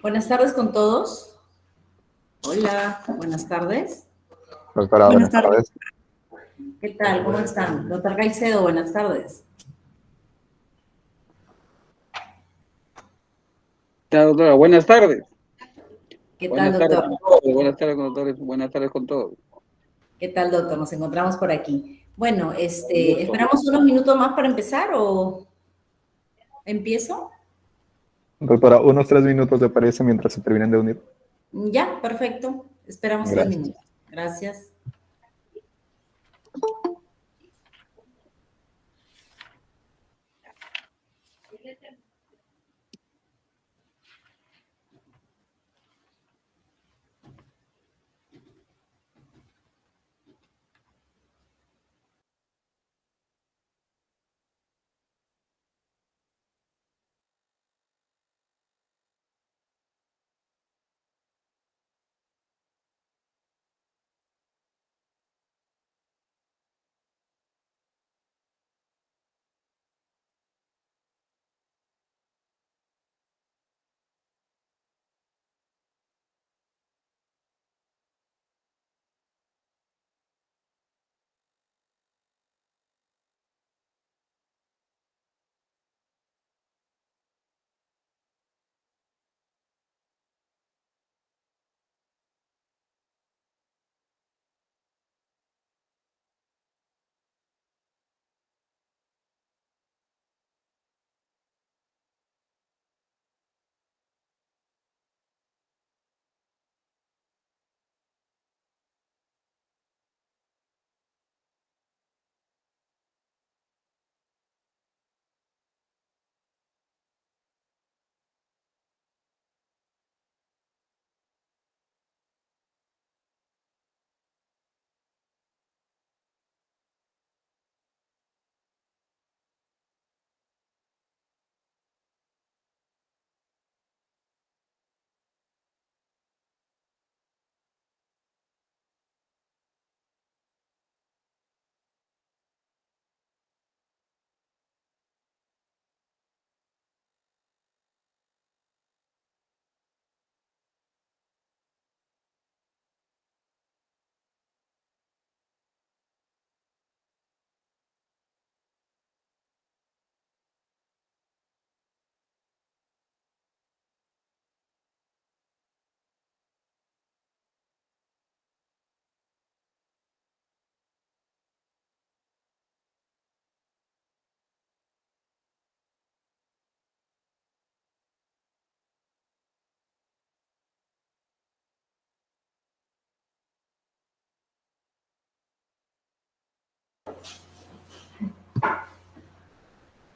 Buenas tardes con todos. Hola, buenas tardes. Doctora, buenas tardes. ¿Qué tal? ¿Cómo están? Doctor Caicedo, buenas tardes. Doctora, buenas tardes. ¿Qué tal, doctor? Buenas tardes con todos. Buenas tardes con todos. ¿Qué tal, doctor? Nos encontramos por aquí. Bueno, ¿esperamos unos minutos más para empezar o empiezo? Doctora, unos 3 minutos le parece mientras se terminen de unir. Ya, perfecto. Esperamos 3 minutos. Gracias.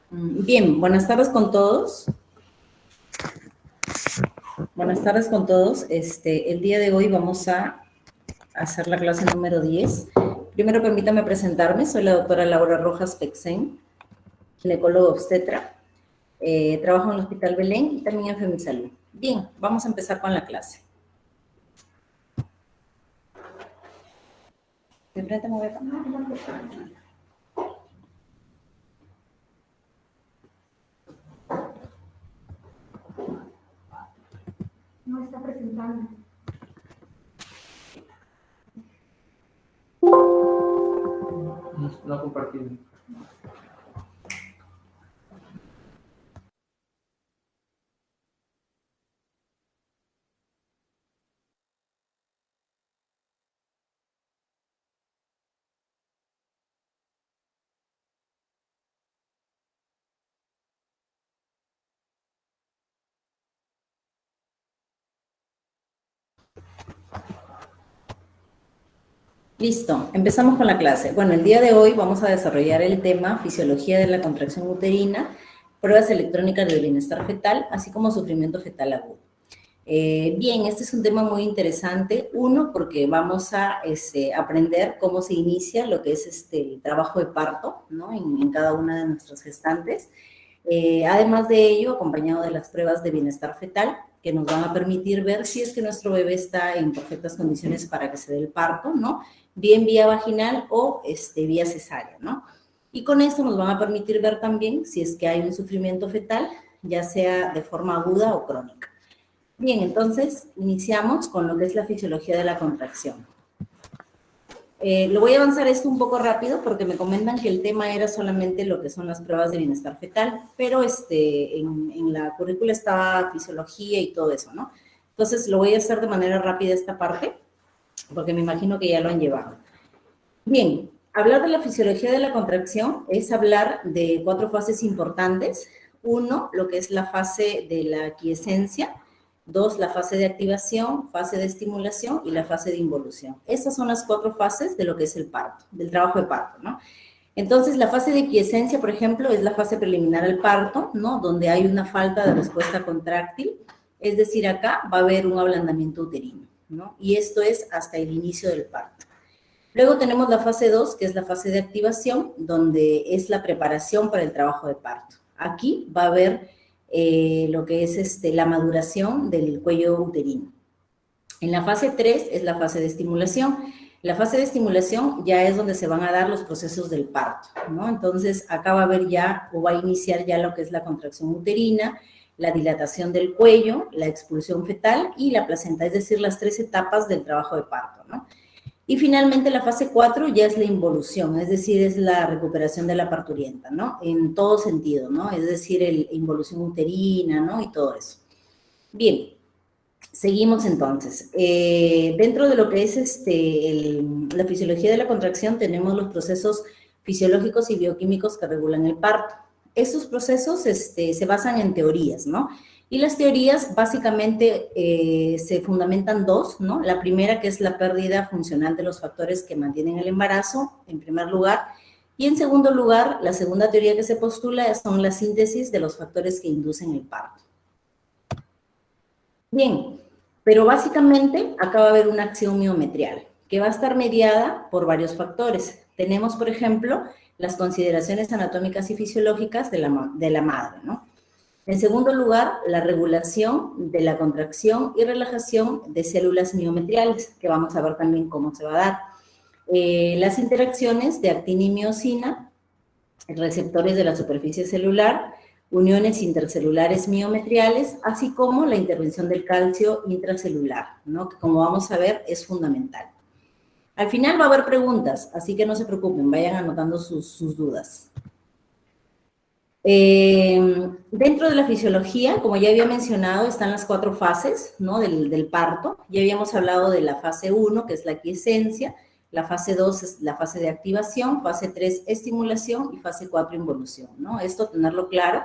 Bien, buenas tardes con todos. Buenas tardes con todos. El día de hoy vamos a hacer la clase número 10. Primero permítame presentarme. Soy la doctora Laura Rojas Pexén, ginecólogo obstetra. Trabajo en el Hospital Belén y también en Femisalud. Bien, vamos a empezar con la clase. ¿De frente me voy a cambiar? No está presentando. No ha compartido. Listo, empezamos con la clase. Bueno, el día de hoy vamos a desarrollar el tema Fisiología de la contracción uterina, pruebas electrónicas del bienestar fetal, así como sufrimiento fetal agudo. Bien, este es un tema muy interesante. Uno, porque vamos a aprender cómo se inicia lo que es el trabajo de parto, ¿no? en cada una de nuestras gestantes. Además de ello, acompañado de las pruebas de bienestar fetal, que nos van a permitir ver si es que nuestro bebé está en perfectas condiciones para que se dé el parto, ¿no? Bien vía vaginal o vía cesárea, ¿no? Y con esto nos van a permitir ver también si es que hay un sufrimiento fetal ya sea de forma aguda o crónica. Bien, entonces iniciamos con lo que es la fisiología de la contracción. Lo voy a avanzar esto un poco rápido porque me comentan que el tema era solamente lo que son las pruebas de bienestar fetal, pero en la currícula estaba fisiología y todo eso, ¿no? Entonces lo voy a hacer de manera rápida esta parte, porque me imagino que ya lo han llevado. Bien, hablar de la fisiología de la contracción es hablar de 4 fases importantes. 1, lo que es la fase de la quiescencia. 2, la fase de activación, fase de estimulación y la fase de involución. Estas son las 4 fases de lo que es el parto, del trabajo de parto, ¿no? Entonces, la fase de quiescencia, por ejemplo, es la fase preliminar al parto, ¿no? Donde hay una falta de respuesta contráctil, es decir, acá va a haber un ablandamiento uterino, ¿no? Y esto es hasta el inicio del parto. Luego tenemos la fase 2, que es la fase de activación, donde es la preparación para el trabajo de parto. Aquí va a haber lo que es la maduración del cuello uterino. En la fase 3 es la fase de estimulación. La fase de estimulación ya es donde se van a dar los procesos del parto, ¿no? Entonces, acá va a haber ya, o va a iniciar ya lo que es la contracción uterina, la dilatación del cuello, la expulsión fetal y la placenta, es decir, las 3 etapas del trabajo de parto, ¿no? Y finalmente la fase 4 ya es la involución, es decir, es la recuperación de la parturienta, ¿no? En todo sentido, ¿no? Es decir, involución uterina, ¿no? Y todo eso. Bien, seguimos entonces. Dentro de lo que es la fisiología de la contracción tenemos los procesos fisiológicos y bioquímicos que regulan el parto. Estos procesos se basan en teorías, ¿no? Y las teorías básicamente se fundamentan 2, ¿no? La primera, que es la pérdida funcional de los factores que mantienen el embarazo, en primer lugar. Y en segundo lugar, la segunda teoría que se postula son la síntesis de los factores que inducen el parto. Bien, pero básicamente acá va a haber una acción miometrial que va a estar mediada por varios factores. Tenemos, por ejemplo, las consideraciones anatómicas y fisiológicas de la madre, ¿no? En segundo lugar, la regulación de la contracción y relajación de células miometriales, que vamos a ver también cómo se va a dar. Las interacciones de actina y miosina, receptores de la superficie celular, uniones intercelulares miometriales, así como la intervención del calcio intracelular, ¿no? Que como vamos a ver es fundamental. Al final va a haber preguntas, así que no se preocupen, vayan anotando sus dudas. Dentro de la fisiología, como ya había mencionado, están las 4 fases, ¿no? del parto. Ya habíamos hablado de la fase 1, que es la quiescencia, la fase 2 es la fase de activación, fase 3 estimulación y fase 4 involución, ¿no? Esto tenerlo claro.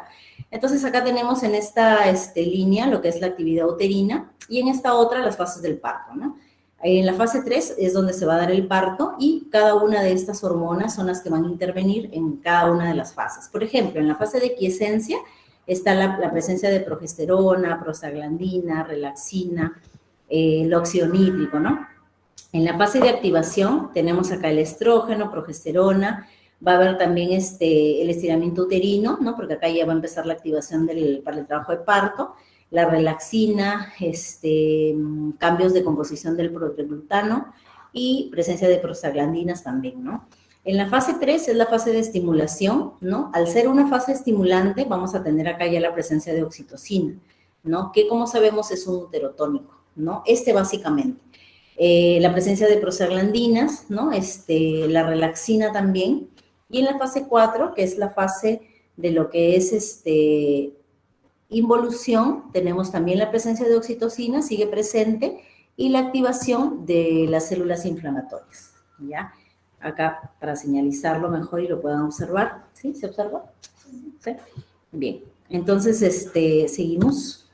Entonces acá tenemos en esta línea lo que es la actividad uterina y en esta otra las fases del parto, ¿no? En la fase 3 es donde se va a dar el parto y cada una de estas hormonas son las que van a intervenir en cada una de las fases. Por ejemplo, en la fase de quiescencia está la presencia de progesterona, prostaglandina, relaxina, el óxido nítrico, ¿no? En la fase de activación tenemos acá el estrógeno, progesterona, va a haber también el estiramiento uterino, ¿no? Porque acá ya va a empezar la activación para el trabajo de parto, la relaxina, cambios de composición del proteoglutano y presencia de prostaglandinas también, ¿no? En la fase 3 es la fase de estimulación, ¿no? Al ser una fase estimulante, vamos a tener acá ya la presencia de oxitocina, ¿no? Que como sabemos es un uterotónico, ¿no? básicamente. La presencia de prostaglandinas, ¿no? La relaxina también. Y en la fase 4, que es la fase de lo que es involución, tenemos también la presencia de oxitocina, sigue presente, y la activación de las células inflamatorias, ¿ya? Acá para señalizarlo mejor y lo puedan observar. ¿Sí? ¿Se observa? ¿Sí? Bien. Entonces, seguimos.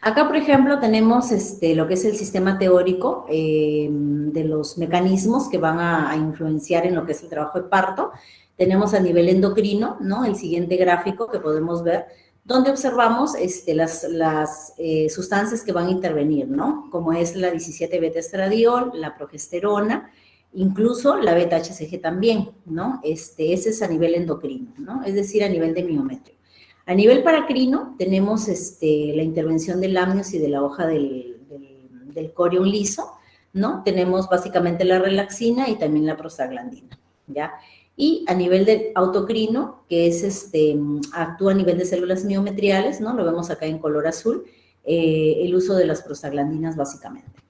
Acá, por ejemplo, tenemos lo que es el sistema teórico de los mecanismos que van a influenciar en lo que es el trabajo de parto. Tenemos a nivel endocrino, ¿no? El siguiente gráfico que podemos ver, donde observamos las sustancias que van a intervenir, ¿no? Como es la 17-beta-estradiol, la progesterona, incluso la beta-HCG también, ¿no? Ese es a nivel endocrino, ¿no? Es decir, a nivel de miometrio. A nivel paracrino tenemos la intervención del amnios y de la hoja del corión liso, ¿no? Tenemos básicamente la relaxina y también la prostaglandina, ¿ya? Y a nivel del autocrino, que es actúa a nivel de células miometriales, ¿no? Lo vemos acá en color azul, el uso de las prostaglandinas básicamente.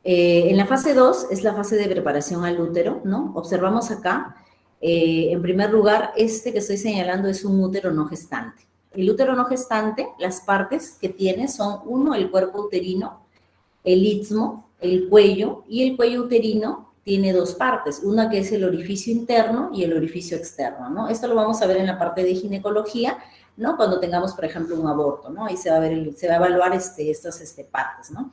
En la fase 2 es la fase de preparación al útero, ¿no? Observamos acá, en primer lugar, este que estoy señalando es un útero no gestante. El útero no gestante, las partes que tiene son, uno, el cuerpo uterino, el istmo, el cuello, y el cuello uterino tiene dos partes, una que es el orificio interno y el orificio externo, ¿no? Esto lo vamos a ver en la parte de ginecología, ¿no? Cuando tengamos, por ejemplo, un aborto, ¿no? Ahí se va a ver, se va a evaluar estas partes, ¿no?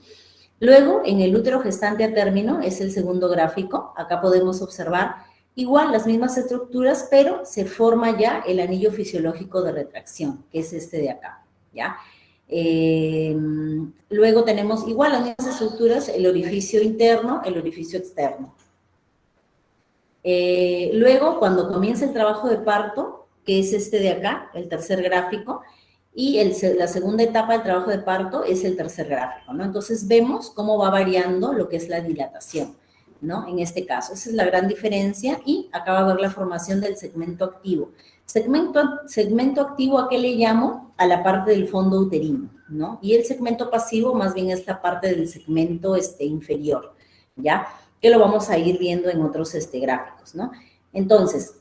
Luego, en el útero gestante a término, es el segundo gráfico, acá podemos observar igual las mismas estructuras, pero se forma ya el anillo fisiológico de retracción, que es este de acá, ¿ya? Luego tenemos igual las mismas estructuras, el orificio interno, el orificio externo. Luego, cuando comienza el trabajo de parto, que es este de acá, el tercer gráfico, y la segunda etapa del trabajo de parto es el tercer gráfico, ¿no? Entonces vemos cómo va variando lo que es la dilatación, ¿no? En este caso, esa es la gran diferencia, y acá va a ver la formación del segmento activo. Segmento activo, ¿a qué le llamo? A la parte del fondo uterino, ¿no? Y el segmento pasivo más bien es la parte del segmento inferior, ¿ya? Que lo vamos a ir viendo en otros gráficos, ¿no? Entonces,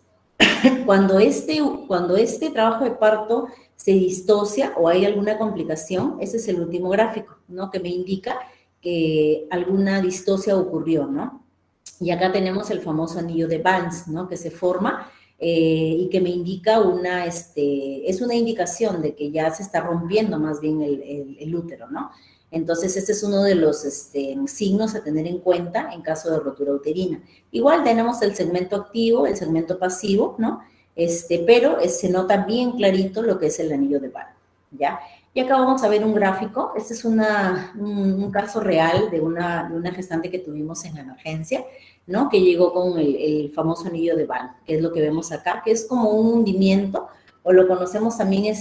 cuando este trabajo de parto se distocia o hay alguna complicación, ese es el último gráfico, ¿no? Que me indica que alguna distocia ocurrió, ¿no? Y acá tenemos el famoso anillo de Vance, ¿no? Que se forma y que me indica es una indicación de que ya se está rompiendo más bien el útero, ¿no? Entonces, este es uno de los signos a tener en cuenta en caso de rotura uterina. Igual tenemos el segmento activo, el segmento pasivo, ¿no? Pero se nota bien clarito lo que es el anillo de Vance, ¿ya? Y acá vamos a ver un gráfico. Este es un caso real de una gestante que tuvimos en la emergencia, ¿no? Que llegó con el famoso anillo de Vance, que es lo que vemos acá, que es como un hundimiento, o lo conocemos también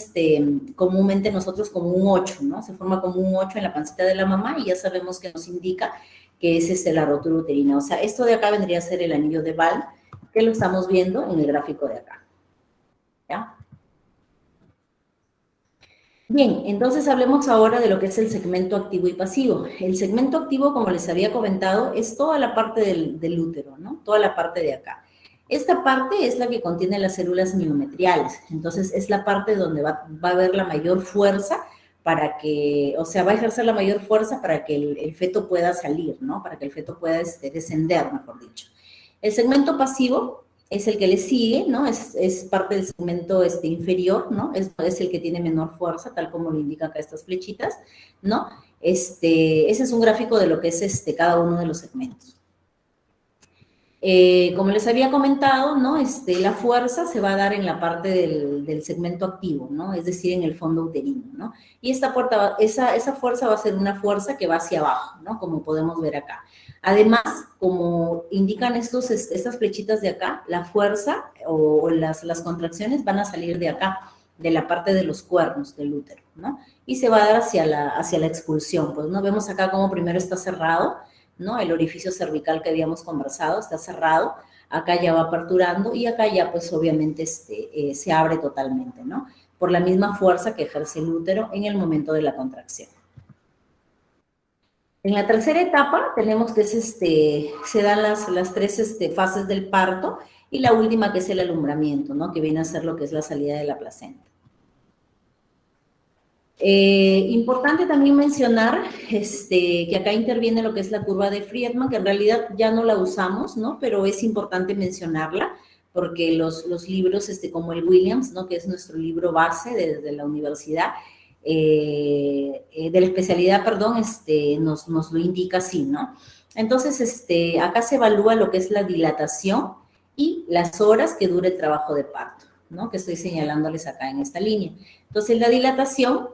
comúnmente nosotros como un 8, ¿no? Se forma como un 8 en la pancita de la mamá y ya sabemos que nos indica que es la rotura uterina. O sea, esto de acá vendría a ser el anillo de Vance, que lo estamos viendo en el gráfico de acá, ¿ya? Bien, entonces hablemos ahora de lo que es el segmento activo y pasivo. El segmento activo, como les había comentado, es toda la parte del útero, ¿no? Toda la parte de acá. Esta parte es la que contiene las células miometriales, entonces es la parte donde va a haber la mayor fuerza para que, o sea, va a ejercer la mayor fuerza para que el feto pueda salir, ¿no? Para que el feto pueda descender, mejor dicho. El segmento pasivo es el que le sigue, ¿no? Es parte del segmento inferior, ¿no? Es el que tiene menor fuerza, tal como lo indican acá estas flechitas, ¿no? Ese es un gráfico de lo que es cada uno de los segmentos. Como les había comentado, ¿no? La fuerza se va a dar en la parte del segmento activo, ¿no? Es decir, en el fondo uterino, ¿no? Y esa fuerza va a ser una fuerza que va hacia abajo, ¿no? Como podemos ver acá. Además, como indican estas flechitas de acá, la fuerza o las contracciones van a salir de acá, de la parte de los cuernos del útero, ¿no? Y se va a dar hacia la expulsión, pues, ¿no? Vemos acá como primero está cerrado, ¿no? El orificio cervical que habíamos conversado está cerrado, acá ya va aperturando y acá ya pues obviamente se abre totalmente, ¿no? Por la misma fuerza que ejerce el útero en el momento de la contracción. En la tercera etapa tenemos que se dan las tres fases del parto y la última que es el alumbramiento, ¿no? Que viene a ser lo que es la salida de la placenta. Importante también mencionar que acá interviene lo que es la curva de Friedman, que en realidad ya no la usamos, ¿no? Pero es importante mencionarla porque los libros como el Williams, ¿no? Que es nuestro libro base desde la universidad, de la especialidad, perdón, nos lo indica así, ¿no? Entonces, acá se evalúa lo que es la dilatación y las horas que dure el trabajo de parto, ¿no? Que estoy señalándoles acá en esta línea. Entonces, la dilatación,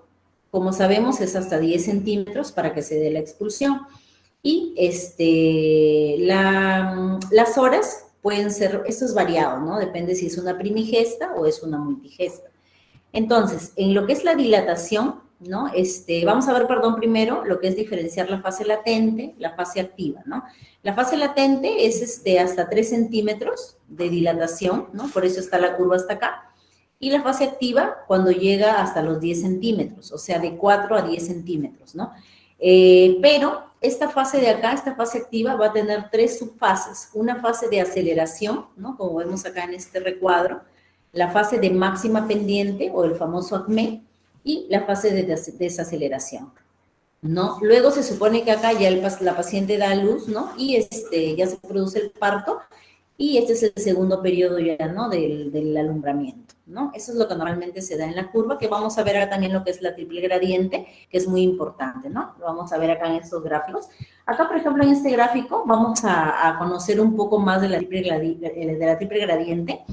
como sabemos, es hasta 10 centímetros para que se dé la expulsión. Y las horas pueden ser, esto es variado, ¿no? Depende si es una primigesta o es una multigesta. Entonces, en lo que es la dilatación, ¿no? Vamos a ver, perdón, primero lo que es diferenciar la fase latente, la fase activa, ¿no? La fase latente es hasta 3 centímetros de dilatación, ¿no? Por eso está la curva hasta acá. Y la fase activa cuando llega hasta los 10 centímetros, o sea, de 4 a 10 centímetros, ¿no? Pero esta fase de acá, esta fase activa, va a tener 3 subfases. Una fase de aceleración, ¿no? Como vemos acá en este recuadro, la fase de máxima pendiente, o el famoso ACME, y la fase de desaceleración, ¿no? Luego se supone que acá ya la paciente da a luz, ¿no? Y ya se produce el parto, y este es el segundo periodo ya, ¿no? Del alumbramiento, ¿no? Eso es lo que normalmente se da en la curva, que vamos a ver acá también lo que es la triple gradiente, que es muy importante, ¿no? Lo vamos a ver acá en estos gráficos. Acá, por ejemplo, en este gráfico vamos a conocer un poco más de la triple gradiente.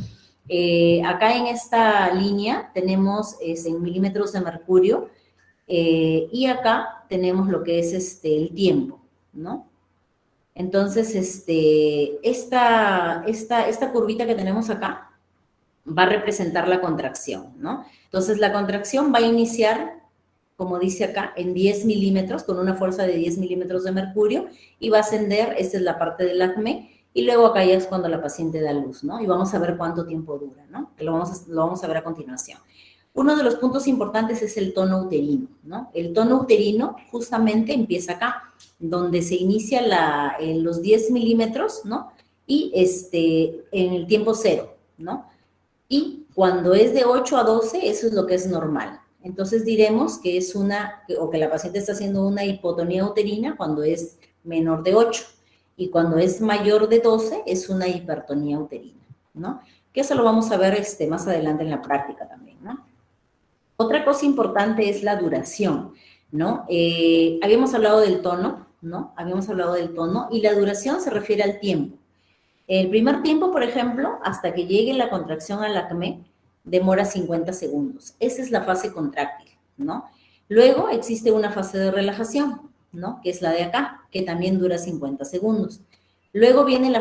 Acá en esta línea tenemos en milímetros de mercurio, y acá tenemos lo que es el tiempo, ¿no? Entonces, esta curvita que tenemos acá va a representar la contracción, ¿no? Entonces, la contracción va a iniciar, como dice acá, en 10 milímetros, con una fuerza de 10 milímetros de mercurio, y va a ascender, esta es la parte del ACME, y luego acá ya es cuando la paciente da luz, ¿no? Y vamos a ver cuánto tiempo dura, ¿no? Que lo vamos a ver a continuación. Uno de los puntos importantes es el tono uterino, ¿no? El tono uterino justamente empieza acá, donde se inicia en los 10 milímetros, ¿no? Y en el tiempo cero, ¿no? Y cuando es de 8 a 12, eso es lo que es normal. Entonces diremos que es que la paciente está haciendo una hipotonía uterina cuando es menor de 8. Y cuando es mayor de 12, es una hipertonía uterina, ¿no? Que eso lo vamos a ver más adelante en la práctica también, ¿no? Otra cosa importante es la duración, ¿no? Habíamos hablado del tono, ¿no? Habíamos hablado del tono, y la duración se refiere al tiempo. El primer tiempo, por ejemplo, hasta que llegue la contracción al ACME, demora 50 segundos. Esa es la fase contráctil, ¿no? Luego existe una fase de relajación, ¿no? Que es la de acá, que también dura 50 segundos. Luego viene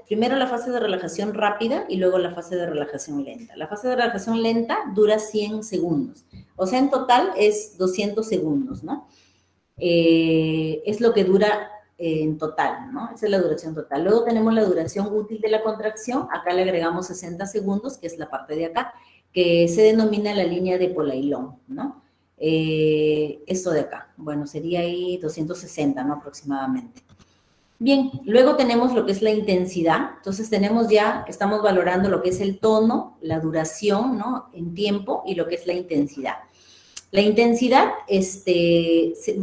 primero la fase de relajación rápida y luego la fase de relajación lenta. La fase de relajación lenta dura 100 segundos. O sea, en total es 200 segundos, ¿no? Es lo que dura en total, ¿no? Esa es la duración total. Luego tenemos la duración útil de la contracción. Acá le agregamos 60 segundos, que es la parte de acá, que se denomina la línea de Polailon, ¿no? Esto de acá. Bueno, sería ahí 260, ¿no? Aproximadamente. Bien, luego tenemos lo que es la intensidad. Entonces estamos valorando lo que es el tono, la duración, ¿no? En tiempo, y lo que es la intensidad. La intensidad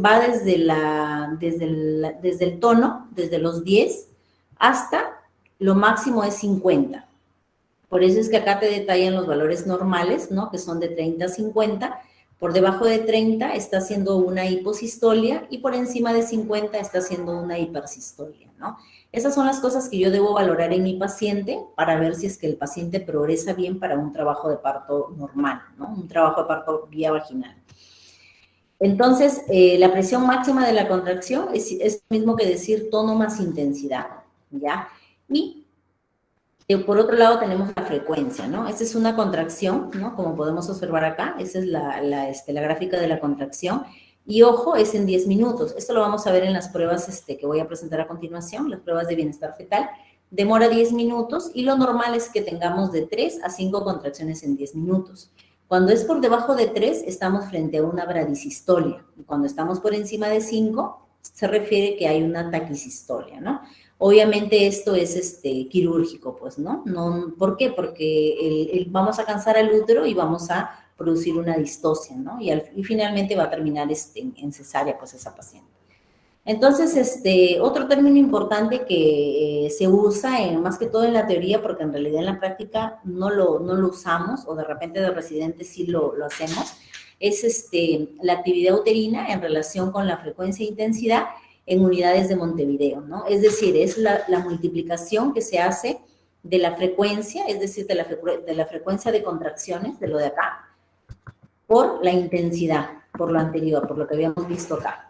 va desde el tono, desde los 10, hasta lo máximo es 50. Por eso es que acá te detallan los valores normales, ¿no? Que son de 30 a 50. Por debajo de 30 está haciendo una hiposistolia, y por encima de 50 está haciendo una hipersistolia, ¿no? Esas son las cosas que yo debo valorar en mi paciente para ver si es que el paciente progresa bien para un trabajo de parto normal, ¿no? Un trabajo de parto vía vaginal. Entonces, la presión máxima de la contracción es lo mismo que decir tono más intensidad, ¿ya? Y por otro lado tenemos la frecuencia, ¿no? Esta es una contracción, ¿no? Como podemos observar acá, esa es la gráfica de la contracción. Y ojo, es en 10 minutos. Esto lo vamos a ver en las pruebas que voy a presentar a continuación, las pruebas de bienestar fetal. Demora 10 minutos y lo normal es que tengamos de 3 a 5 contracciones en 10 minutos. Cuando es por debajo de 3, estamos frente a una bradisistolia. Y cuando estamos por encima de 5, se refiere que hay una taquisistolia, ¿no? Obviamente esto es quirúrgico, pues, ¿no? ¿Por qué? Porque vamos a cansar al útero y vamos a producir una distosia, ¿no? Y finalmente va a terminar en cesárea, pues, esa paciente. Entonces, otro término importante que se usa más que todo en la teoría, porque en realidad en la práctica no lo usamos, o de repente de residente sí lo hacemos, es la actividad uterina en relación con la frecuencia e intensidad en unidades de Montevideo, ¿no? Es decir, es la multiplicación que se hace de la frecuencia, es decir, de la frecuencia de contracciones, de lo de acá, por la intensidad, por lo anterior, por lo que habíamos visto acá.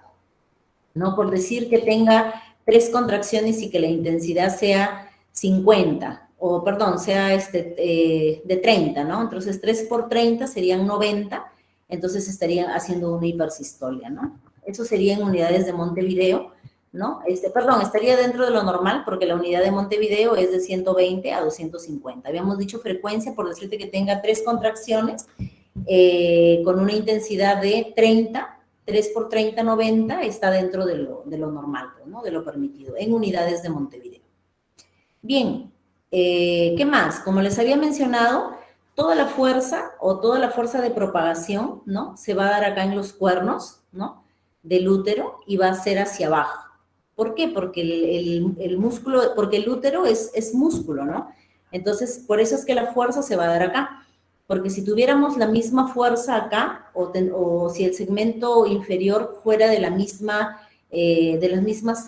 No por decir que tenga 3 contracciones y que la intensidad sea 50, o perdón, sea de 30, ¿no? Entonces 3 por 30 serían 90, entonces estarían haciendo una hipersistolia, ¿no? Eso sería en unidades de Montevideo, ¿no? Perdón, estaría dentro de lo normal porque la unidad de Montevideo es de 120 a 250. Habíamos dicho frecuencia por decirte que tenga 3 contracciones con una intensidad de 30, 3 por 30, 90, está dentro de lo normal, ¿no? De lo permitido, en unidades de Montevideo. Bien, ¿qué más? Como les había mencionado, toda la fuerza o toda la fuerza de propagación, ¿no? Se va a dar acá en los cuernos, ¿no? Del útero y va a ser hacia abajo. ¿Por qué? Porque el músculo, porque el útero es músculo, ¿no? Entonces, por eso es que la fuerza se va a dar acá. Porque si tuviéramos la misma fuerza acá, o si el segmento inferior fuera de la misma, de las mismas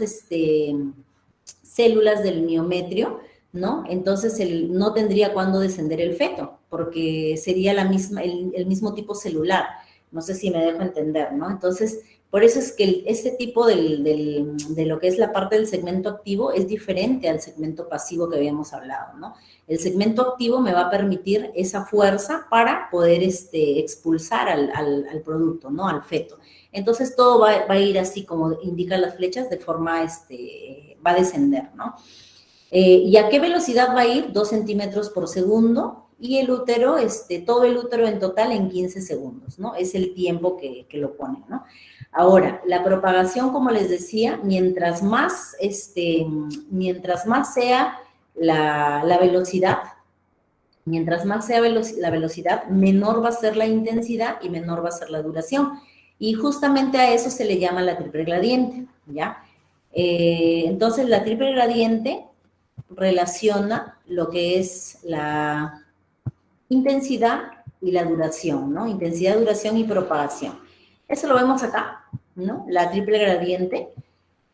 células del miometrio, ¿no? Entonces no tendría cuándo descender el feto, porque sería el mismo tipo celular. No sé si me dejo entender, ¿no? Entonces, por eso es que este tipo de lo que es la parte del segmento activo es diferente al segmento pasivo que habíamos hablado, ¿no? El segmento activo me va a permitir esa fuerza para poder expulsar al producto, ¿no? Al feto. Entonces, todo va a ir así como indican las flechas, de forma, va a descender, ¿no? ¿Y a qué velocidad va a ir? 2 centímetros por segundo, y el útero, todo el útero en total en 15 segundos, ¿no? Es el tiempo que lo pone, ¿no? Ahora, la propagación, como les decía, mientras más sea la velocidad, la velocidad, menor va a ser la intensidad y menor va a ser la duración. Y justamente a eso se le llama la triple gradiente, ¿ya? Entonces, la triple gradiente relaciona lo que es la intensidad y la duración, ¿no? Intensidad, duración y propagación. Eso lo vemos acá, ¿no? La triple gradiente,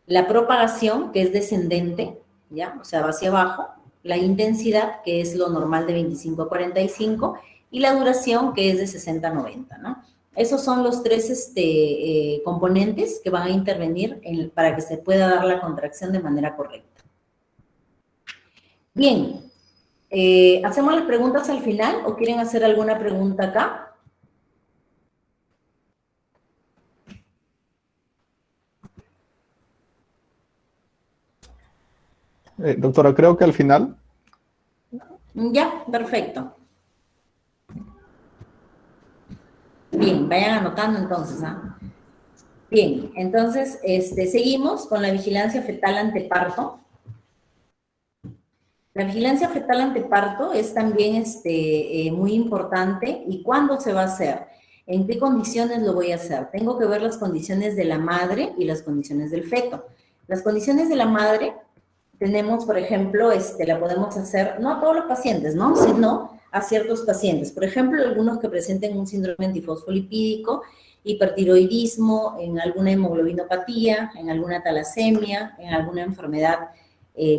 la propagación, que es descendente, ¿ya? O sea, va hacia abajo, la intensidad, que es lo normal de 25 a 45, y la duración, que es de 60 a 90, ¿no? Esos son los 3 componentes que van a intervenir para que se pueda dar la contracción de manera correcta. Bien, ¿hacemos las preguntas al final o quieren hacer alguna pregunta acá? Doctora, creo que al final. Ya, perfecto. Bien, vayan anotando entonces, ¿ah? Bien, entonces, seguimos con la vigilancia fetal ante parto. La vigilancia fetal ante parto es también muy importante. ¿Y cuándo se va a hacer? ¿En qué condiciones lo voy a hacer? Tengo que ver las condiciones de la madre y las condiciones del feto. Las condiciones de la madre tenemos, por ejemplo, la podemos hacer, no a todos los pacientes, ¿no? Sino a ciertos pacientes. Por ejemplo, algunos que presenten un síndrome antifosfolipídico, hipertiroidismo, en alguna hemoglobinopatía, en alguna talasemia, en alguna enfermedad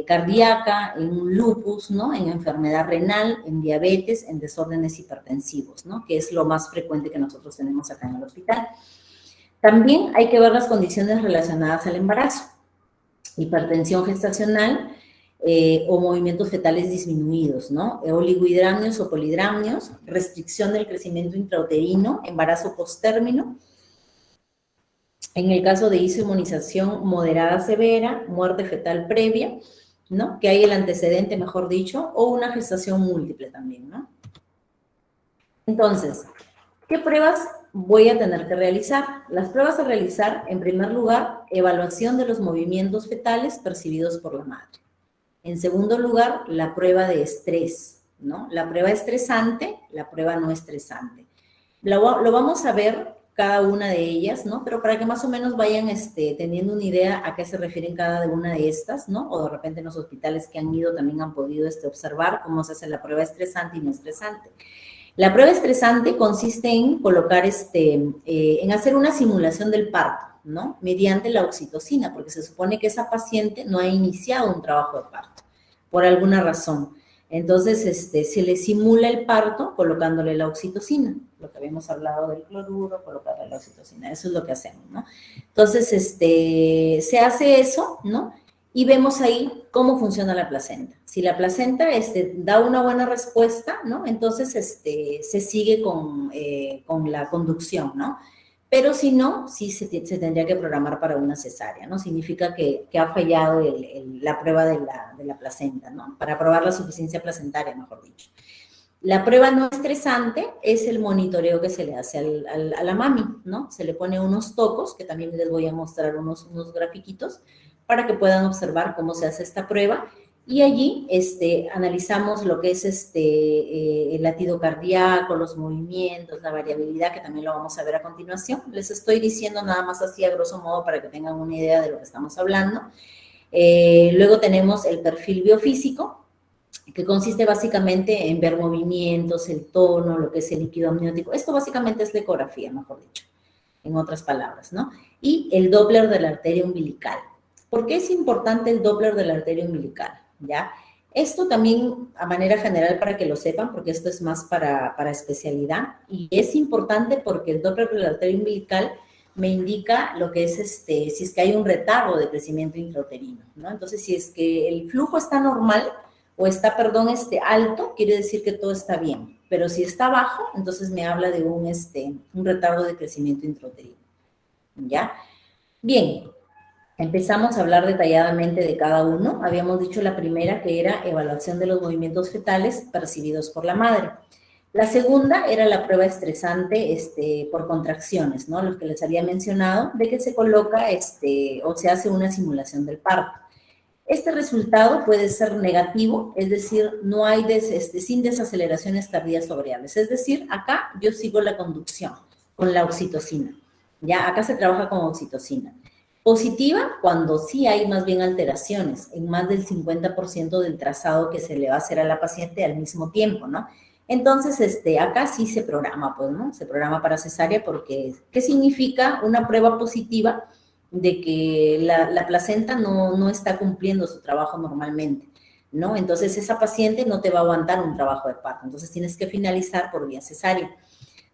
cardíaca, en un lupus, ¿no? En enfermedad renal, en diabetes, en desórdenes hipertensivos, ¿no? Que es lo más frecuente que nosotros tenemos acá en el hospital. También hay que ver las condiciones relacionadas al embarazo. Hipertensión gestacional o movimientos fetales disminuidos, ¿no? Oligohidramnios o polidramnios, restricción del crecimiento intrauterino, embarazo postérmino. En el caso de isoinmunización moderada severa, muerte fetal previa, ¿no? Que hay el antecedente, mejor dicho, o una gestación múltiple también, ¿no? Entonces, ¿qué pruebas voy a tener que realizar? Las pruebas a realizar, en primer lugar, evaluación de los movimientos fetales percibidos por la madre. En segundo lugar, la prueba de estrés, ¿no? La prueba estresante, la prueba no estresante. Lo vamos a ver cada una de ellas, ¿no? Pero para que más o menos vayan teniendo una idea a qué se refieren cada una de estas, ¿no? O de repente en los hospitales que han ido también han podido observar cómo se hace la prueba estresante y no estresante. La prueba estresante consiste en colocar, en hacer una simulación del parto, ¿no? Mediante la oxitocina, porque se supone que esa paciente no ha iniciado un trabajo de parto, por alguna razón. Entonces, se le simula el parto colocándole la oxitocina, lo que habíamos hablado del cloruro, colocarle la oxitocina, eso es lo que hacemos, ¿no? Entonces, se hace eso, ¿no? y vemos ahí cómo funciona la placenta. Si la placenta da una buena respuesta, ¿no? Entonces se sigue con la conducción, ¿no? Pero si no, sí se tendría que programar para una cesárea, ¿no? Significa que ha fallado la prueba de la placenta, ¿no? Para probar la suficiencia placentaria, mejor dicho. La prueba no estresante es el monitoreo que se le hace a la mami, ¿no? Se le pone unos tocos, que también les voy a mostrar unos grafiquitos, para que puedan observar cómo se hace esta prueba. Y allí analizamos lo que es el latido cardíaco, los movimientos, la variabilidad, que también lo vamos a ver a continuación. Les estoy diciendo nada más así a grosso modo para que tengan una idea de lo que estamos hablando. Luego tenemos el perfil biofísico, que consiste básicamente en ver movimientos, el tono, lo que es el líquido amniótico. Esto básicamente es la ecografía, mejor dicho, en otras palabras, ¿no? Y el Doppler de la arteria umbilical. ¿Por qué es importante el Doppler de la arteria umbilical? ¿Ya? Esto también a manera general para que lo sepan, porque esto es más para especialidad, y es importante porque el Doppler de la arteria umbilical me indica lo que es si es que hay un retardo de crecimiento intrauterino, ¿no? Entonces, si es que el flujo está normal o está, perdón, alto, quiere decir que todo está bien, pero si está bajo, entonces me habla de un retardo de crecimiento intrauterino, ¿ya? Bien. Empezamos a hablar detalladamente de cada uno. Habíamos dicho la primera, que era evaluación de los movimientos fetales percibidos por la madre. La segunda era la prueba estresante por contracciones, ¿no? Los que les había mencionado, de que se coloca o se hace una simulación del parto. Este resultado puede ser negativo, es decir, no hay sin desaceleraciones tardías o variables. Es decir, acá yo sigo la conducción con la oxitocina. Ya, acá se trabaja con oxitocina. Positiva cuando sí hay más bien alteraciones, en más del 50% del trazado que se le va a hacer a la paciente al mismo tiempo, ¿no? Entonces, acá sí se programa, pues, ¿no? Se programa para cesárea porque, ¿qué significa una prueba positiva de que la placenta no está cumpliendo su trabajo normalmente, ¿no? Entonces, esa paciente no te va a aguantar un trabajo de parto, entonces tienes que finalizar por vía cesárea.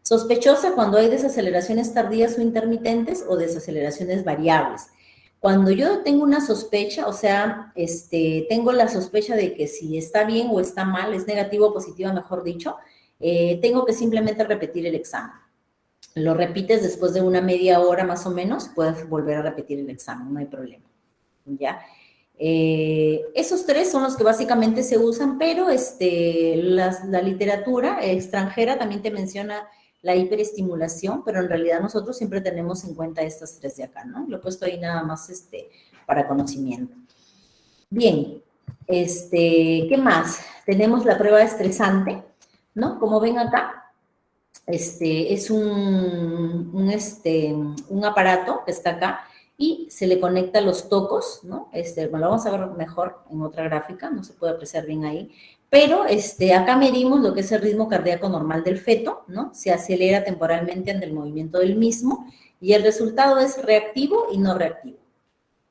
Sospechosa cuando hay desaceleraciones tardías o intermitentes o desaceleraciones variables. Cuando yo tengo una sospecha, o sea, tengo la sospecha de que si está bien o está mal, es negativo o positiva, mejor dicho, tengo que simplemente repetir el examen. Lo repites después de una media hora más o menos, puedes volver a repetir el examen, no hay problema, ¿ya? Esos tres son los que básicamente se usan, pero la literatura extranjera también te menciona la hiperestimulación, pero en realidad nosotros siempre tenemos en cuenta estas tres de acá, ¿no? Lo he puesto ahí nada más para conocimiento. Bien, ¿qué más? Tenemos la prueba estresante, ¿no? Como ven acá, es un aparato que está acá y se le conecta los tocos, ¿no? Bueno, lo vamos a ver mejor en otra gráfica, no se puede apreciar bien ahí, pero acá medimos lo que es el ritmo cardíaco normal del feto, ¿no? Se acelera temporalmente ante el movimiento del mismo y el resultado es reactivo y no reactivo.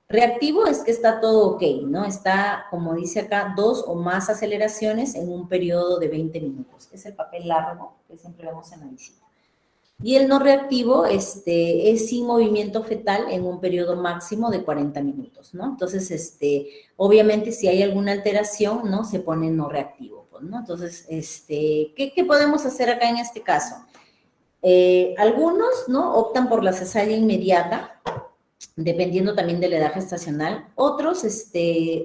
Reactivo es que está todo ok, ¿no? Está, como dice acá, 2 o más aceleraciones en un periodo de 20 minutos. Es el papel largo que siempre vemos en la visita. Y el no reactivo es sin movimiento fetal en un periodo máximo de 40 minutos, ¿no? Entonces, obviamente, si hay alguna alteración, ¿no? Se pone no reactivo, pues, ¿no? Entonces, ¿qué podemos hacer acá en este caso? Algunos, ¿no? Optan por la cesárea inmediata, dependiendo también de la edad gestacional. Otros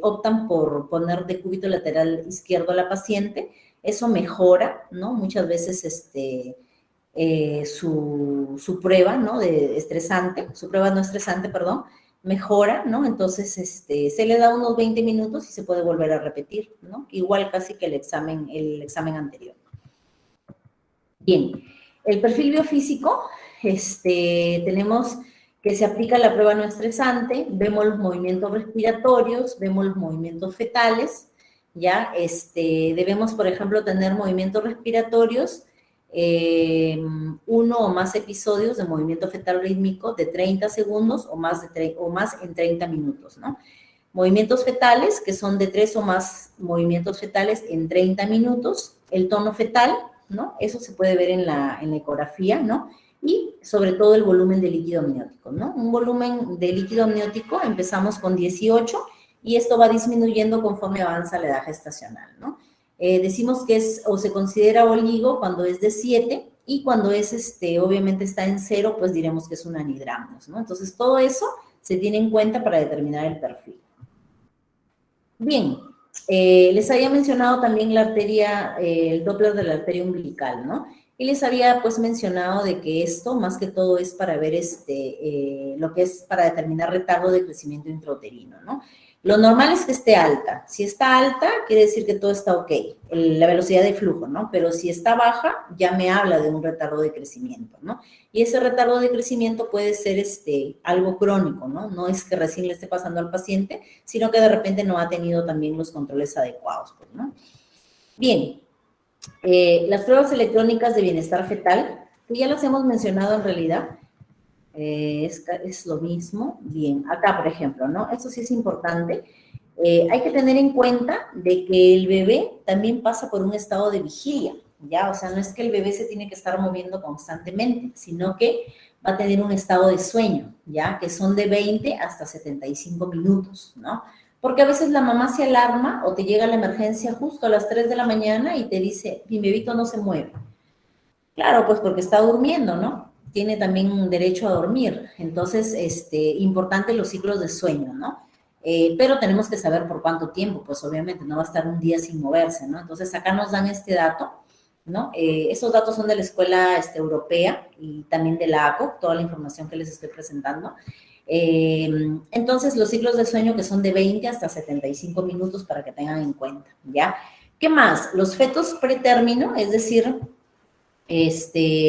optan por poner decúbito lateral izquierdo a la paciente. Eso mejora, ¿no? Muchas veces su prueba, ¿no? Su prueba no estresante, perdón, mejora, ¿no? Entonces, se le da unos 20 minutos y se puede volver a repetir, ¿no? Igual casi que el examen anterior. Bien, el perfil biofísico, tenemos que se aplica la prueba no estresante, vemos los movimientos respiratorios, vemos los movimientos fetales, ¿ya? Debemos, por ejemplo, tener movimientos respiratorios, 1 o más episodios de movimiento fetal rítmico de 30 segundos o más en 30 minutos, ¿no? Movimientos fetales, que son de 3 o más movimientos fetales en 30 minutos, el tono fetal, ¿no? Eso se puede ver en la ecografía, ¿no? Y sobre todo el volumen de líquido amniótico, ¿no? Un volumen de líquido amniótico, empezamos con 18 y esto va disminuyendo conforme avanza la edad gestacional, ¿no? Decimos que es, o se considera oligo cuando es de 7, y cuando es, obviamente está en 0, pues diremos que es un anidramus, ¿no? Entonces, todo eso se tiene en cuenta para determinar el perfil. Bien, les había mencionado también la arteria, el Doppler de la arteria umbilical, ¿no? Y les había, pues, mencionado de que esto, más que todo, es para ver lo que es para determinar retardo de crecimiento intrauterino, ¿no? Lo normal es que esté alta. Si está alta, quiere decir que todo está ok, la velocidad de flujo, ¿no? Pero si está baja, ya me habla de un retardo de crecimiento, ¿no? Y ese retardo de crecimiento puede ser algo crónico, ¿no? No es que recién le esté pasando al paciente, sino que de repente no ha tenido también los controles adecuados, pues, ¿no? Bien, las pruebas electrónicas de bienestar fetal, que ya las hemos mencionado en realidad, es lo mismo. Bien, acá, por ejemplo, ¿no? Esto sí es importante. Hay que tener en cuenta de que el bebé también pasa por un estado de vigilia, ¿ya? O sea, no es que el bebé se tiene que estar moviendo constantemente, sino que va a tener un estado de sueño, ¿ya? Que son de 20 hasta 75 minutos, ¿no? Porque a veces la mamá se alarma o te llega la emergencia justo a las 3 de la mañana y te dice, mi bebito no se mueve. Claro, pues porque está durmiendo, ¿no? Tiene también un derecho a dormir. Entonces, importante los ciclos de sueño, ¿no? Pero tenemos que saber por cuánto tiempo, pues obviamente no va a estar un día sin moverse, ¿no? Entonces, acá nos dan este dato, ¿no? Estos datos son de la escuela europea y también de la ACOC, toda la información que les estoy presentando. Entonces, los ciclos de sueño que son de 20 hasta 75 minutos para que tengan en cuenta, ¿ya? ¿Qué más? Los fetos pretérmino, es decir,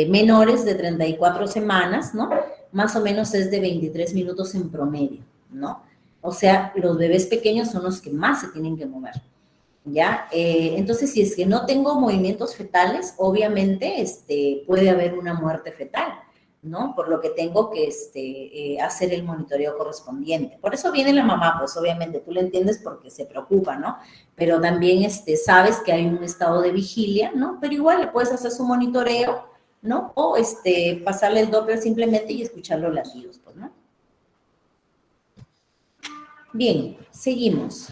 menores de 34 semanas, ¿no? Más o menos es de 23 minutos en promedio, ¿no? O sea, los bebés pequeños son los que más se tienen que mover, ¿ya? Entonces, si es que no tengo movimientos fetales, obviamente puede haber una muerte fetal, ¿no? Por lo que tengo que hacer el monitoreo correspondiente. Por eso viene la mamá, pues obviamente tú le entiendes porque se preocupa, ¿no? Pero también sabes que hay un estado de vigilia, ¿no? Pero igual le puedes hacer su monitoreo, ¿no? O pasarle el Doppler simplemente y escuchar los latidos, pues, ¿no? Bien, seguimos.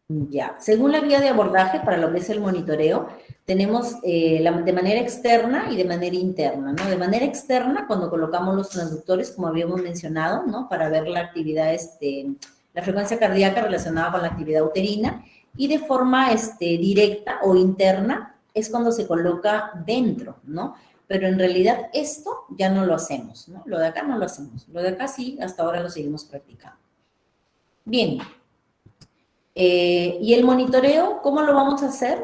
Ya, según la guía de abordaje para lo que es el monitoreo, tenemos de manera externa y de manera interna, ¿no? De manera externa, cuando colocamos los transductores, como habíamos mencionado, ¿no? Para ver la actividad, la frecuencia cardíaca relacionada con la actividad uterina, y de forma directa o interna es cuando se coloca dentro, ¿no? Pero en realidad esto ya no lo hacemos, ¿no? Lo de acá no lo hacemos, lo de acá sí, hasta ahora lo seguimos practicando. Bien. Y el monitoreo, ¿cómo lo vamos a hacer?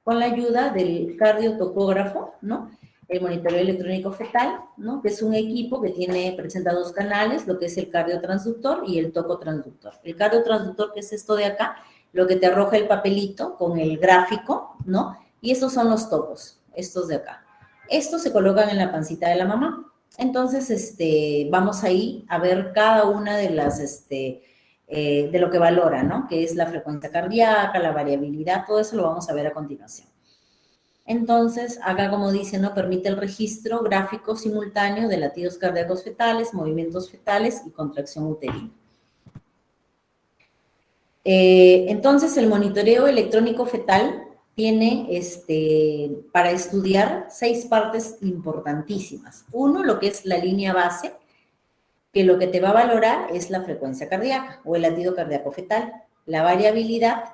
Con la ayuda del cardiotocógrafo, ¿no? El monitoreo electrónico fetal, ¿no? Que es un equipo que presenta dos canales, lo que es el cardiotransductor y el tocotransductor. El cardiotransductor, que es esto de acá, lo que te arroja el papelito con el gráfico, ¿no? Y estos son los tocos, estos de acá. Estos se colocan en la pancita de la mamá. Entonces, vamos ahí a ver cada una de las, de lo que valora, ¿no? Que es la frecuencia cardíaca, la variabilidad, todo eso lo vamos a ver a continuación. Entonces, acá como dice, ¿no? Permite el registro gráfico simultáneo de latidos cardíacos fetales, movimientos fetales y contracción uterina. Entonces, el monitoreo electrónico fetal tiene para estudiar 6 partes importantísimas. Uno, lo que es la línea base, que lo que te va a valorar es la frecuencia cardíaca o el latido cardíaco fetal, la variabilidad,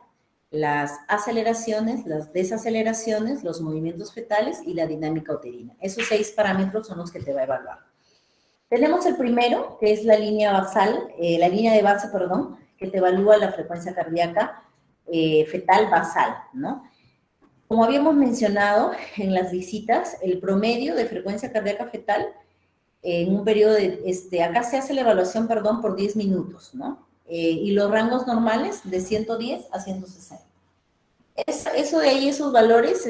las aceleraciones, las desaceleraciones, los movimientos fetales y la dinámica uterina. Esos 6 parámetros son los que te va a evaluar. Tenemos el primero, que es la línea basal, la línea de base, perdón, que te evalúa la frecuencia cardíaca fetal basal, ¿no? Como habíamos mencionado en las visitas, el promedio de frecuencia cardíaca fetal en un periodo de, acá se hace la evaluación, perdón, por 10 minutos, ¿no? Y los rangos normales de 110 a 160. Eso de ahí, esos valores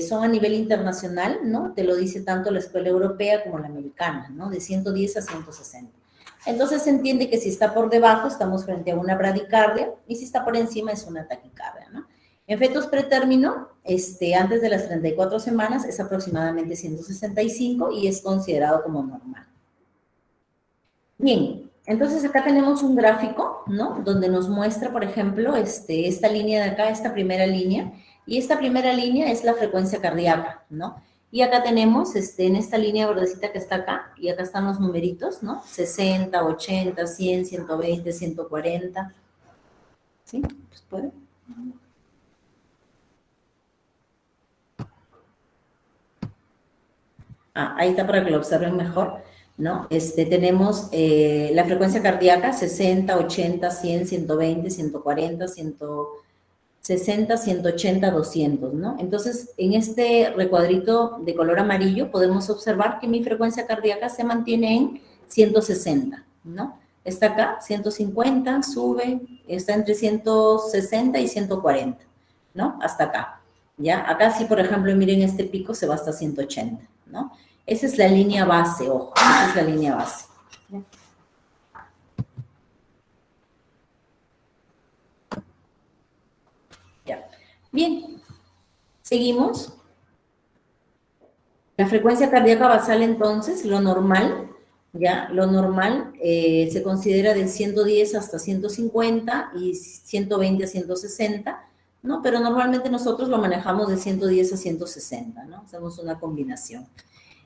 son a nivel internacional, ¿no? Te lo dice tanto la escuela europea como la americana, ¿no? De 110 a 160. Entonces se entiende que si está por debajo estamos frente a una bradicardia y si está por encima es una taquicardia, ¿no? En fetos pretérmino, antes de las 34 semanas es aproximadamente 165 y es considerado como normal. Bien, Entonces acá tenemos un gráfico, ¿no? Donde nos muestra, por ejemplo, esta línea de acá, esta primera línea, y esta primera línea es la frecuencia cardíaca, ¿no? Y acá tenemos, en esta línea verdecita que está acá, y acá están los numeritos, ¿no? 60, 80, 100, 120, 140. ¿Sí? Pues puede. Ahí está para que lo observen mejor, ¿no? Tenemos la frecuencia cardíaca, 60, 80, 100, 120, 140, 160, 180, 200, ¿no? Entonces, en este recuadrito de color amarillo podemos observar que mi frecuencia cardíaca se mantiene en 160, ¿no? Está acá, 150, sube, está entre 160 y 140, ¿no? Hasta acá, ¿ya? Acá sí, por ejemplo, miren este pico se va hasta 180, ¿no? Esa es la línea base, ojo, esa es la línea base. Ya. Bien, seguimos. La frecuencia cardíaca basal, entonces, lo normal, ¿ya? Lo normal se considera de 110 hasta 150 y 120 a 160, ¿no? Pero normalmente nosotros lo manejamos de 110 a 160, ¿no? Hacemos una combinación.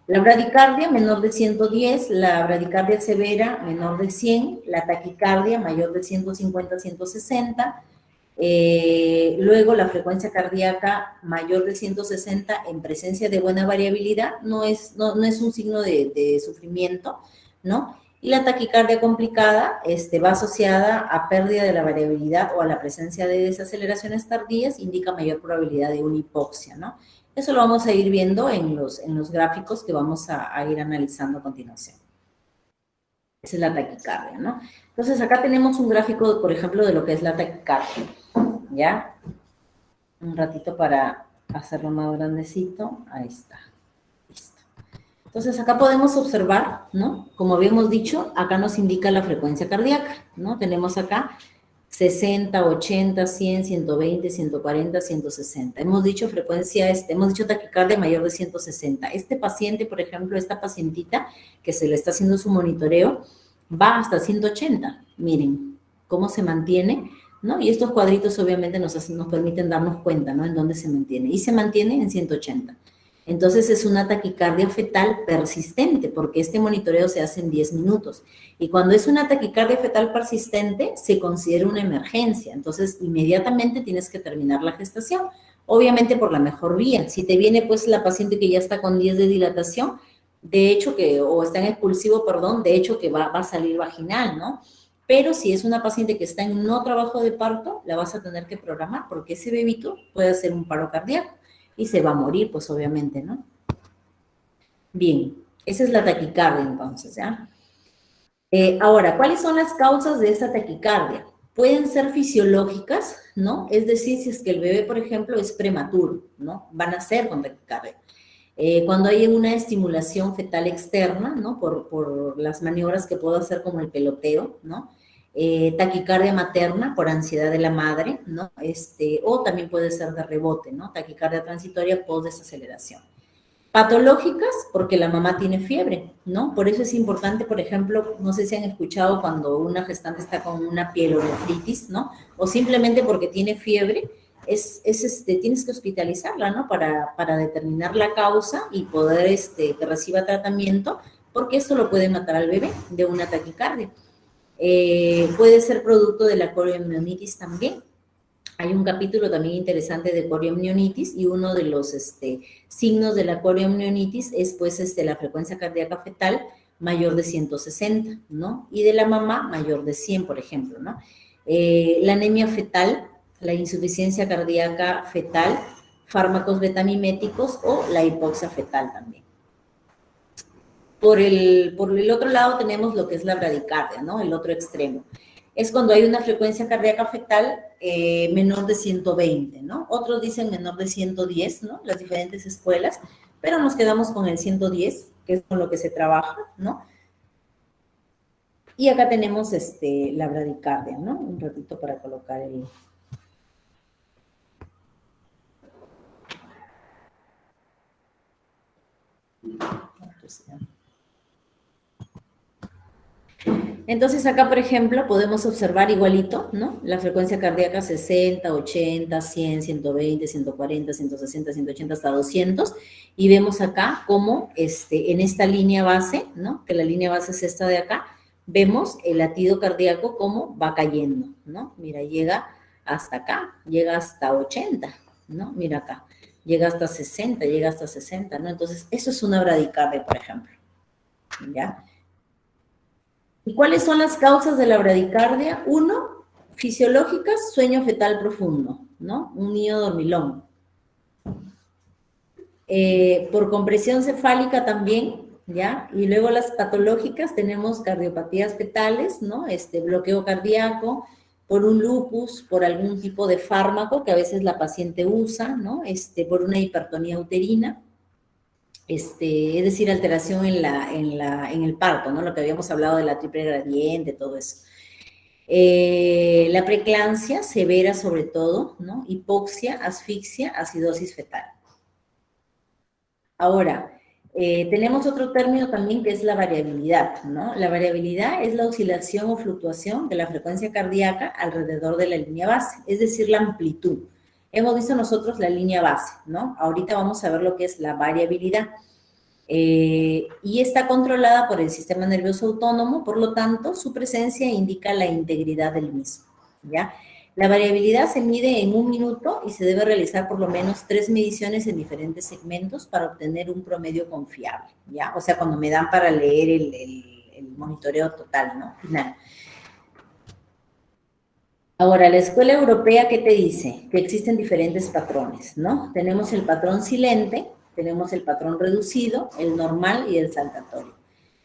La bradicardia menor de 110, la bradicardia severa menor de 100, la taquicardia mayor de 150 a 160, luego la frecuencia cardíaca mayor de 160 en presencia de buena variabilidad no es un signo de sufrimiento, ¿no? Y la taquicardia complicada va asociada a pérdida de la variabilidad o a la presencia de desaceleraciones tardías, indica mayor probabilidad de una hipoxia, ¿no? Eso lo vamos a ir viendo en los gráficos que vamos a ir analizando a continuación. Esa es la taquicardia, ¿no? Entonces, acá tenemos un gráfico, por ejemplo, de lo que es la taquicardia, ¿ya? Un ratito para hacerlo más grandecito. Ahí está. Listo. Entonces, acá podemos observar, ¿no? Como habíamos dicho, acá nos indica la frecuencia cardíaca, ¿no? Tenemos acá 60, 80, 100, 120, 140, 160. Hemos dicho frecuencia, hemos dicho taquicardia mayor de 160. Este paciente, por ejemplo, esta pacientita que se le está haciendo su monitoreo, va hasta 180. Miren cómo se mantiene, ¿no? Y estos cuadritos obviamente nos permiten darnos cuenta, ¿no? En dónde se mantiene. Y se mantiene en 180. Entonces es una taquicardia fetal persistente, porque este monitoreo se hace en 10 minutos. Y cuando es una taquicardia fetal persistente, se considera una emergencia. Entonces, inmediatamente tienes que terminar la gestación. Obviamente por la mejor vía. Si te viene pues la paciente que ya está con 10 de dilatación, de hecho o está en expulsivo, perdón, de hecho que va a salir vaginal, ¿no? Pero si es una paciente que está en no trabajo de parto, la vas a tener que programar, porque ese bebito puede hacer un paro cardíaco y se va a morir, pues obviamente, ¿no? Bien, esa es la taquicardia entonces, ¿ya? Ahora, ¿cuáles son las causas de esta taquicardia? Pueden ser fisiológicas, ¿no? Es decir, si es que el bebé, por ejemplo, es prematuro, ¿no? Van a nacer con taquicardia. Cuando hay una estimulación fetal externa, ¿no? Por las maniobras que puedo hacer como el peloteo, ¿no? Taquicardia materna por ansiedad de la madre, ¿no? O también puede ser de rebote, ¿no? Taquicardia transitoria post-desaceleración. Patológicas, porque la mamá tiene fiebre, ¿no? Por eso es importante, por ejemplo, no sé si han escuchado cuando una gestante está con una pielonefritis, ¿no? O simplemente porque tiene fiebre, tienes que hospitalizarla, ¿no? Para determinar la causa y poder que reciba tratamiento, porque esto lo puede matar al bebé de una taquicardia. Puede ser producto de la coriomionitis también. Hay un capítulo también interesante de coriomionitis y uno de los signos de la coriomionitis es pues la frecuencia cardíaca fetal mayor de 160, ¿no? Y de la mamá mayor de 100, por ejemplo, ¿no? La anemia fetal, la insuficiencia cardíaca fetal, fármacos betamiméticos o la hipoxia fetal también. Por el otro lado tenemos lo que es la bradicardia, ¿no? El otro extremo. Es cuando hay una frecuencia cardíaca fetal menor de 120, ¿no? Otros dicen menor de 110, ¿no? Las diferentes escuelas, pero nos quedamos con el 110, que es con lo que se trabaja, ¿no? Y acá tenemos la bradicardia, ¿no? Un ratito para colocar el... Entonces acá, por ejemplo, podemos observar igualito, ¿no? La frecuencia cardíaca 60, 80, 100, 120, 140, 160, 180, hasta 200. Y vemos acá cómo en esta línea base, ¿no? Que la línea base es esta de acá, vemos el latido cardíaco cómo va cayendo, ¿no? Mira, llega hasta acá, llega hasta 80, ¿no? Mira acá, llega hasta 60, llega hasta 60, ¿no? Entonces, eso es una bradicardia, por ejemplo, ¿ya? ¿Y cuáles son las causas de la bradicardia? Uno, fisiológicas, sueño fetal profundo, ¿no? Un niño dormilón. Por compresión cefálica también, ¿ya? Y luego las patológicas, tenemos cardiopatías fetales, ¿no? Bloqueo cardíaco, por un lupus, por algún tipo de fármaco que a veces la paciente usa, ¿no? Por una hipertonía uterina. Es decir, alteración en el parto, ¿no? Lo que habíamos hablado de la triple gradiente, todo eso. La preeclampsia severa sobre todo, ¿no? Hipoxia, asfixia, acidosis fetal. Ahora, tenemos otro término también que es la variabilidad, ¿no? La variabilidad es la oscilación o fluctuación de la frecuencia cardíaca alrededor de la línea base, es decir, la amplitud. Hemos visto nosotros la línea base, ¿no? Ahorita vamos a ver lo que es la variabilidad. Y está controlada por el sistema nervioso autónomo, por lo tanto, su presencia indica la integridad del mismo, ¿ya? La variabilidad se mide en 1 minuto y se debe realizar por lo menos 3 mediciones en diferentes segmentos para obtener un promedio confiable, ¿ya? O sea, cuando me dan para leer el monitoreo total, ¿no? Final. Ahora, la escuela europea, ¿qué te dice? Que existen diferentes patrones, ¿no? Tenemos el patrón silente, tenemos el patrón reducido, el normal y el saltatorio.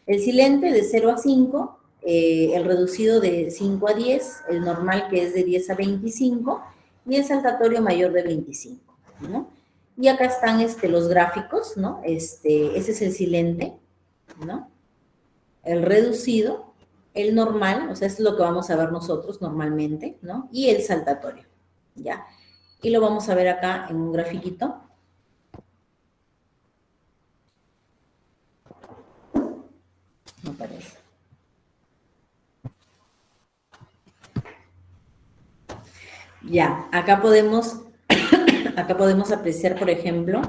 El silente de 0 a 5, el reducido de 5 a 10, el normal que es de 10 a 25 y el saltatorio mayor de 25, ¿no? Y acá están los gráficos, ¿no? Ese es el silente, ¿no? El reducido, el normal, o sea, esto es lo que vamos a ver nosotros normalmente, ¿no? Y el saltatorio, ¿ya? Y lo vamos a ver acá en un grafiquito. No parece. Ya, acá podemos apreciar, por ejemplo,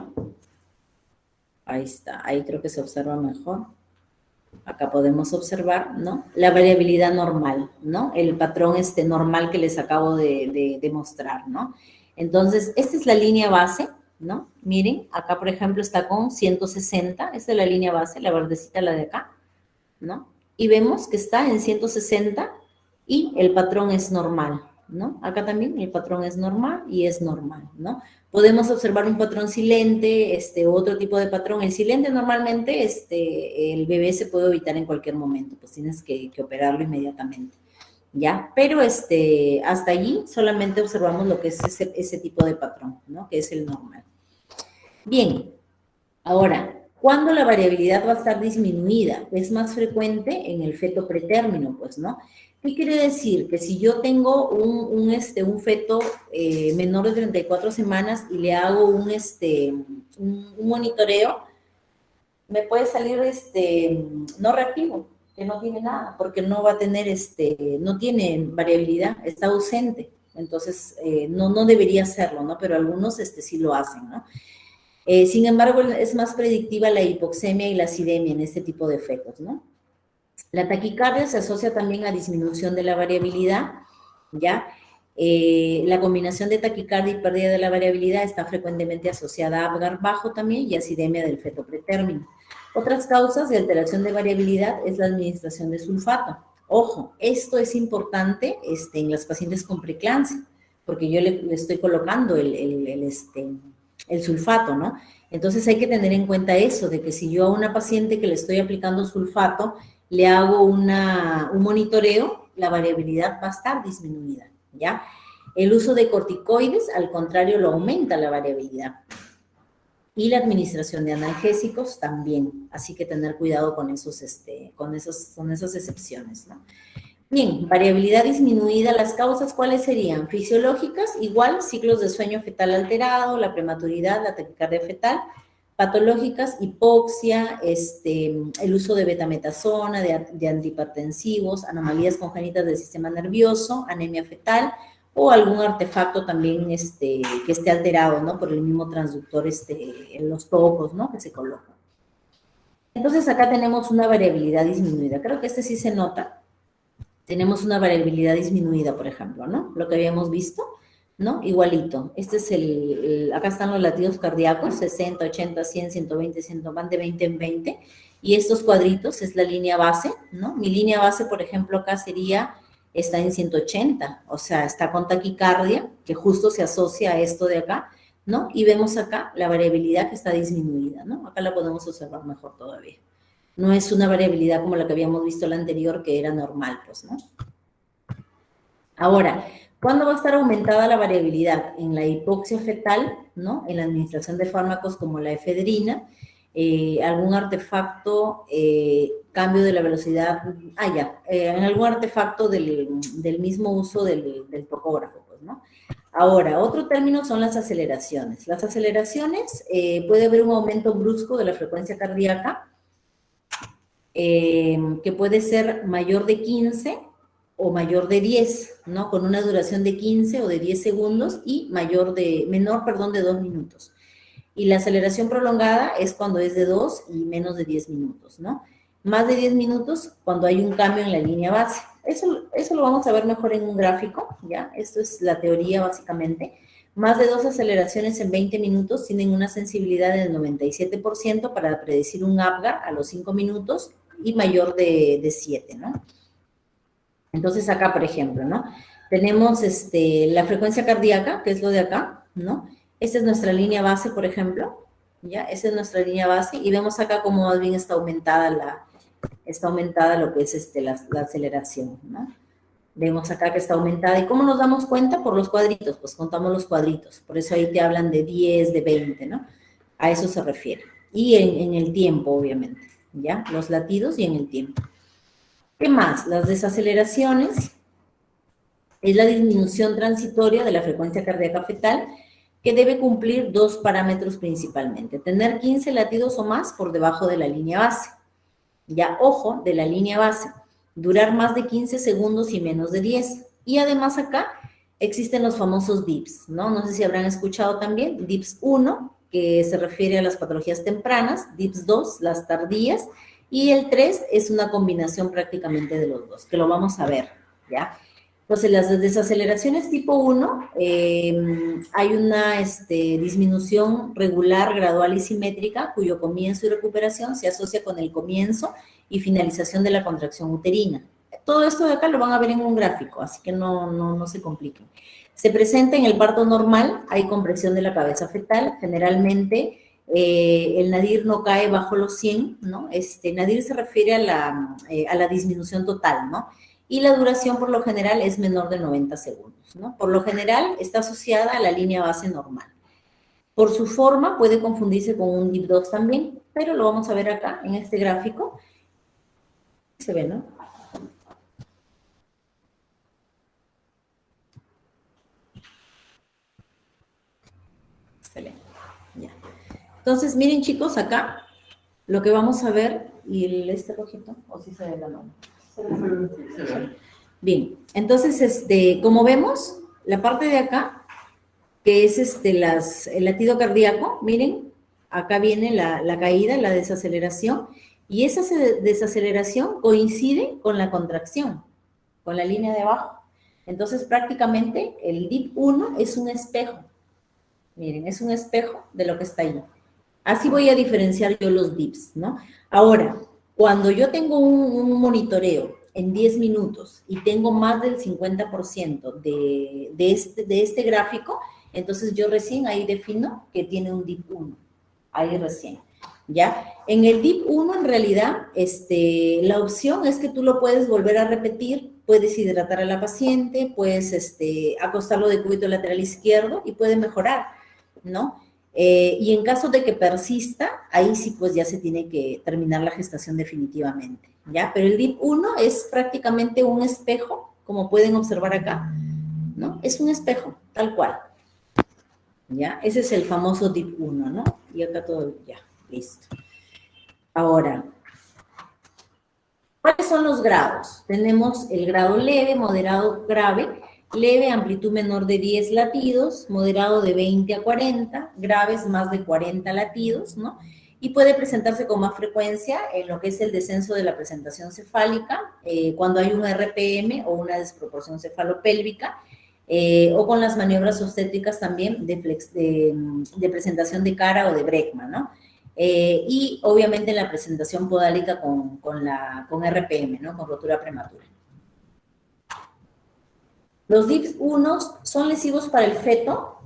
ahí está, ahí creo que se observa mejor. Acá podemos observar, ¿no? La variabilidad normal, ¿no? El patrón normal que les acabo de mostrar, ¿no? Entonces, esta es la línea base, ¿no? Miren, acá, por ejemplo, está con 160, esta es la línea base, la verdecita, la de acá, ¿no? Y vemos que está en 160 y el patrón es normal, ¿no? Acá también el patrón es normal y es normal, ¿no? Podemos observar un patrón silente, otro tipo de patrón. El silente normalmente, el bebé se puede evitar en cualquier momento, pues tienes que operarlo inmediatamente, ¿ya? Pero hasta allí solamente observamos lo que es ese tipo de patrón, ¿no? Que es el normal. Bien, ahora, ¿cuándo la variabilidad va a estar disminuida? Es más frecuente en el feto pretérmino, pues, ¿no? ¿Qué quiere decir? Que si yo tengo un feto menor de 34 semanas y le hago un monitoreo, me puede salir no reactivo, que no tiene nada, porque no va a tener, no tiene variabilidad, está ausente. Entonces, no debería hacerlo, ¿no? Pero algunos sí lo hacen, ¿no? Sin embargo, es más predictiva la hipoxemia y la acidemia en este tipo de fetos, ¿no? La taquicardia se asocia también a disminución de la variabilidad, ¿ya? La combinación de taquicardia y pérdida de la variabilidad está frecuentemente asociada a Apgar bajo también y acidemia del feto pretérmino. Otras causas de alteración de variabilidad es la administración de sulfato. Ojo, esto es importante en las pacientes con preeclampsia, porque yo le estoy colocando el sulfato, ¿no? Entonces hay que tener en cuenta eso, de que si yo a una paciente que le estoy aplicando sulfato le hago un monitoreo, la variabilidad va a estar disminuida, ¿ya? El uso de corticoides, al contrario, lo aumenta la variabilidad. Y la administración de analgésicos también, así que tener cuidado con esas excepciones, ¿no? Bien, variabilidad disminuida, las causas, ¿cuáles serían? Fisiológicas, igual, ciclos de sueño fetal alterado, la prematuridad, la taquicardia fetal. Patológicas, hipoxia, el uso de betametasona, de antihipertensivos, anomalías congénitas del sistema nervioso, anemia fetal o algún artefacto también que esté alterado, ¿no? Por el mismo transductor en los tocos, ¿no? Que se colocan. Entonces acá tenemos una variabilidad disminuida. Creo que sí se nota. Tenemos una variabilidad disminuida, por ejemplo, ¿no? Lo que habíamos visto, ¿no? Igualito. Este es acá están los latidos cardíacos, 60, 80, 100, 120, 100, van de 20 en 20. Y estos cuadritos es la línea base, ¿no? Mi línea base, por ejemplo, acá está en 180, o sea, está con taquicardia, que justo se asocia a esto de acá, ¿no? Y vemos acá la variabilidad que está disminuida, ¿no? Acá la podemos observar mejor todavía. No es una variabilidad como la que habíamos visto la anterior, que era normal, pues, ¿no? Ahora, ¿cuándo va a estar aumentada la variabilidad? En la hipoxia fetal, ¿no? En la administración de fármacos como la efedrina, algún artefacto, cambio de la velocidad, en algún artefacto del mismo uso del tocógrafo, pues, ¿no? Ahora, otro término son las aceleraciones. Las aceleraciones, puede haber un aumento brusco de la frecuencia cardíaca, que puede ser mayor de 15 o mayor de 10, ¿no? Con una duración de 15 o de 10 segundos y menor de 2 minutos. Y la aceleración prolongada es cuando es de 2 y menos de 10 minutos, ¿no? Más de 10 minutos cuando hay un cambio en la línea base. Eso lo vamos a ver mejor en un gráfico, ¿ya? Esto es la teoría básicamente. Más de 2 aceleraciones en 20 minutos tienen una sensibilidad del 97% para predecir un Apgar a los 5 minutos y mayor de 7, ¿no? Entonces acá, por ejemplo, ¿no? Tenemos la frecuencia cardíaca, que es lo de acá, ¿no? Esta es nuestra línea base, por ejemplo, ¿ya? Esa es nuestra línea base y vemos acá cómo más bien está aumentada lo que es la aceleración, ¿no? Vemos acá que está aumentada. ¿Y cómo nos damos cuenta? Por los cuadritos, pues contamos los cuadritos. Por eso ahí te hablan de 10, de 20, ¿no? A eso se refiere. Y en el tiempo, obviamente, ¿ya? Los latidos y en el tiempo. ¿Qué más? Las desaceleraciones es la disminución transitoria de la frecuencia cardíaca fetal que debe cumplir 2 parámetros principalmente. Tener 15 latidos o más por debajo de la línea base. Ya, ojo, de la línea base. Durar más de 15 segundos y menos de 10. Y además acá existen los famosos DIPS, ¿no? No sé si habrán escuchado también. DIPS 1, que se refiere a las patologías tempranas. DIPS 2, las tardías. Y el 3 es una combinación prácticamente de los dos, que lo vamos a ver, ¿ya? Entonces, las desaceleraciones tipo 1, hay una disminución regular, gradual y simétrica, cuyo comienzo y recuperación se asocia con el comienzo y finalización de la contracción uterina. Todo esto de acá lo van a ver en un gráfico, así que no se compliquen. Se presenta en el parto normal, hay compresión de la cabeza fetal, generalmente el nadir no cae bajo los 100, ¿no? Nadir se refiere a la disminución total, ¿no? Y la duración por lo general es menor de 90 segundos, ¿no? Por lo general está asociada a la línea base normal. Por su forma puede confundirse con un DIP2 también, pero lo vamos a ver acá en este gráfico. Se ve, ¿no? Excelente. Ya. Entonces, miren chicos, acá lo que vamos a ver, y rojito, o si se ve la mano. Bien, entonces, como vemos, la parte de acá, que es el latido cardíaco, miren, acá viene la caída, la desaceleración, y esa desaceleración coincide con la contracción, con la línea de abajo. Entonces, prácticamente, el DIP 1 es un espejo. Miren, es un espejo de lo que está ahí. Así voy a diferenciar yo los DIPs, ¿no? Ahora, cuando yo tengo un monitoreo en 10 minutos y tengo más del 50% de este gráfico, entonces yo recién ahí defino que tiene un DIP 1. Ahí recién, ¿ya? En el DIP 1, en realidad, la opción es que tú lo puedes volver a repetir, puedes hidratar a la paciente, puedes acostarlo de cúbito lateral izquierdo y puede mejorar, ¿no? Y en caso de que persista, ahí sí pues ya se tiene que terminar la gestación definitivamente, ¿ya? Pero el DIP 1 es prácticamente un espejo, como pueden observar acá, ¿no? Es un espejo, tal cual, ¿ya? Ese es el famoso DIP 1, ¿no? Y acá todo, ya, Listo. Ahora, ¿cuáles son los grados? Tenemos el grado leve, moderado, grave. Leve, amplitud menor de 10 latidos, moderado de 20 a 40, graves más de 40 latidos, ¿no? Y puede presentarse con más frecuencia en lo que es el descenso de la presentación cefálica, cuando hay un RPM o una desproporción cefalopélvica, o con las maniobras obstétricas también de presentación de cara o de brecma, ¿no? Y obviamente en la presentación podálica con RPM, ¿no? Con rotura prematura. Los DIPS 1 son lesivos para el feto.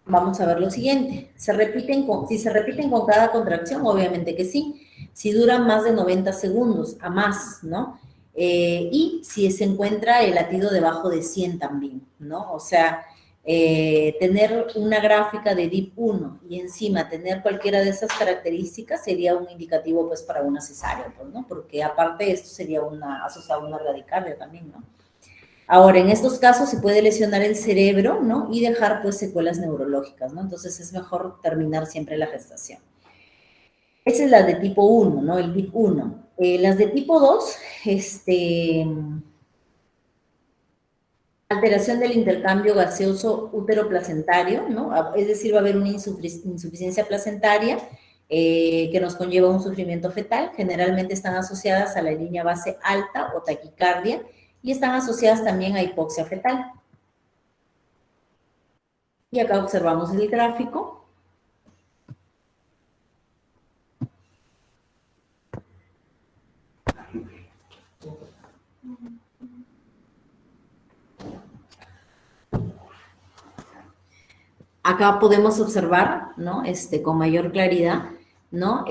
Vamos a ver lo siguiente. Si se repiten con cada contracción, obviamente que sí. Si duran más de 90 segundos, a más, ¿no? Y si se encuentra el latido debajo de 100 también, ¿no? O sea, tener una gráfica de DIP 1 y encima tener cualquiera de esas características sería un indicativo, pues, para una cesárea, pues, ¿no? Porque aparte esto sería asociado a una radicardia también, ¿no? Ahora, en estos casos se puede lesionar el cerebro, ¿no? Y dejar, pues, secuelas neurológicas, ¿no? Entonces es mejor terminar siempre la gestación. Esa es la de tipo 1, ¿no? El DIP 1. Las de tipo 2, alteración del intercambio gaseoso útero-placentario, ¿no? Es decir, va a haber una insuficiencia placentaria que nos conlleva un sufrimiento fetal. Generalmente están asociadas a la línea base alta o taquicardia, y están asociadas también a hipoxia fetal. Y acá observamos el gráfico. Acá podemos observar, ¿no? Con mayor claridad, ¿no?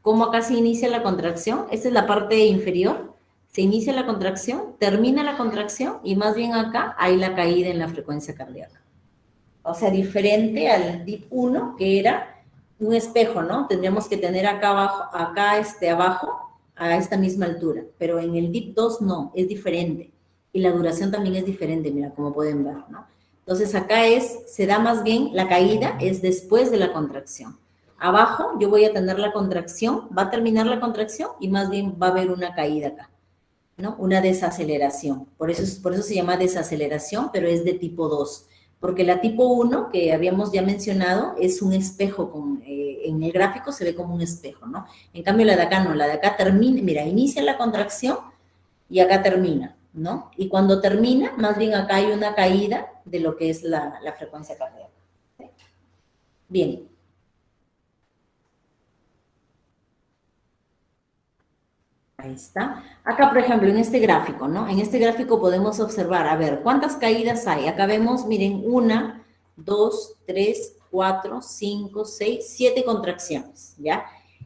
Cómo acá se inicia la contracción. Esta es la parte inferior. Se inicia la contracción, termina la contracción y más bien acá hay la caída en la frecuencia cardíaca. O sea, diferente al DIP 1, que era un espejo, ¿no? Tendríamos que tener acá abajo, abajo, a esta misma altura. Pero en el DIP 2 no, es diferente. Y la duración también es diferente, mira, como pueden ver, ¿no? Entonces acá se da más bien, la caída es después de la contracción. Abajo yo voy a tener la contracción, va a terminar la contracción y más bien va a haber una caída acá, ¿no? Una desaceleración. Por eso se llama desaceleración, pero es de tipo 2. Porque la tipo 1, que habíamos ya mencionado, es un espejo, en el gráfico se ve como un espejo, ¿no? En cambio la de acá no, la de acá termina, mira, inicia la contracción y acá termina, ¿no? Y cuando termina, más bien acá hay una caída de lo que es la frecuencia cardíaca. ¿Sí? Bien. Ahí está. Acá, por ejemplo, en este gráfico, ¿no? En este gráfico podemos observar, a ver, ¿cuántas caídas hay? Acá vemos, miren, 1, 2, 3, 4, 5, 6, 7 contracciones, ¿ya?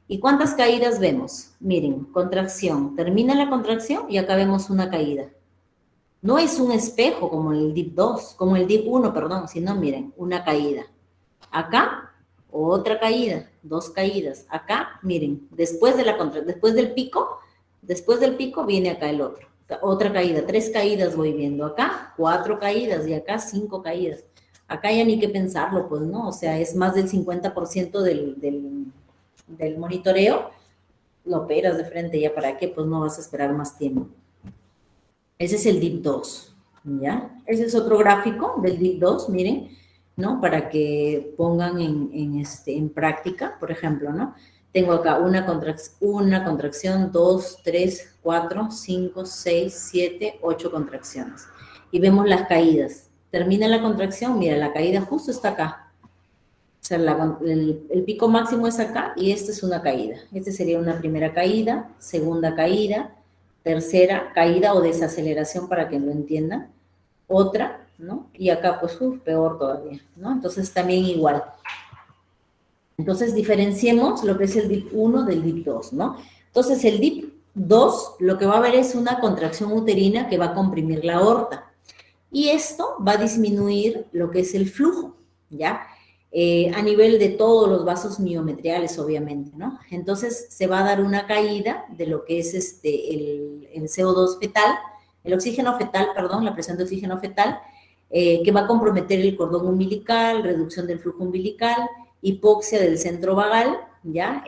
¿Y cuántas caídas vemos? Miren, contracción, termina la contracción y acá vemos una caída. No es un espejo como el DIP 2, como el DIP 1, perdón, sino, miren, una caída. Acá, otra caída, 2 caídas. Acá, miren, después del pico viene acá el otro. Otra caída, 3 caídas voy viendo. Acá, 4 caídas y acá 5 caídas. Acá ya ni qué pensarlo, pues, ¿no? O sea, es más del 50% del monitoreo. Lo operas de frente, ¿ya para qué? Pues no vas a esperar más tiempo. Ese es el DIP 2, ¿ya? Ese es otro gráfico del DIP 2, miren, ¿no? Para que pongan en práctica, por ejemplo, ¿no? Tengo acá una contracción, 2, 3, 4, 5, 6, 7, 8 contracciones. Y vemos las caídas. Termina la contracción, mira, la caída justo está acá. O sea, el pico máximo es acá y esta es una caída. Esta sería una primera caída, segunda caída, tercera caída o desaceleración para que lo entiendan. Otra, ¿no? Y acá, pues, peor todavía, ¿no? Entonces, también igual. Entonces, diferenciemos lo que es el DIP 1 del DIP 2, ¿no? Entonces, el DIP 2, lo que va a haber es una contracción uterina que va a comprimir la aorta. Y esto va a disminuir lo que es el flujo, ¿ya? A nivel de todos los vasos miometriales, obviamente, ¿no? Entonces, se va a dar una caída de lo que es el CO2 fetal, el oxígeno fetal, perdón, la presión de oxígeno fetal, que va a comprometer el cordón umbilical, reducción del flujo umbilical, hipoxia del centro vagal, ¿ya?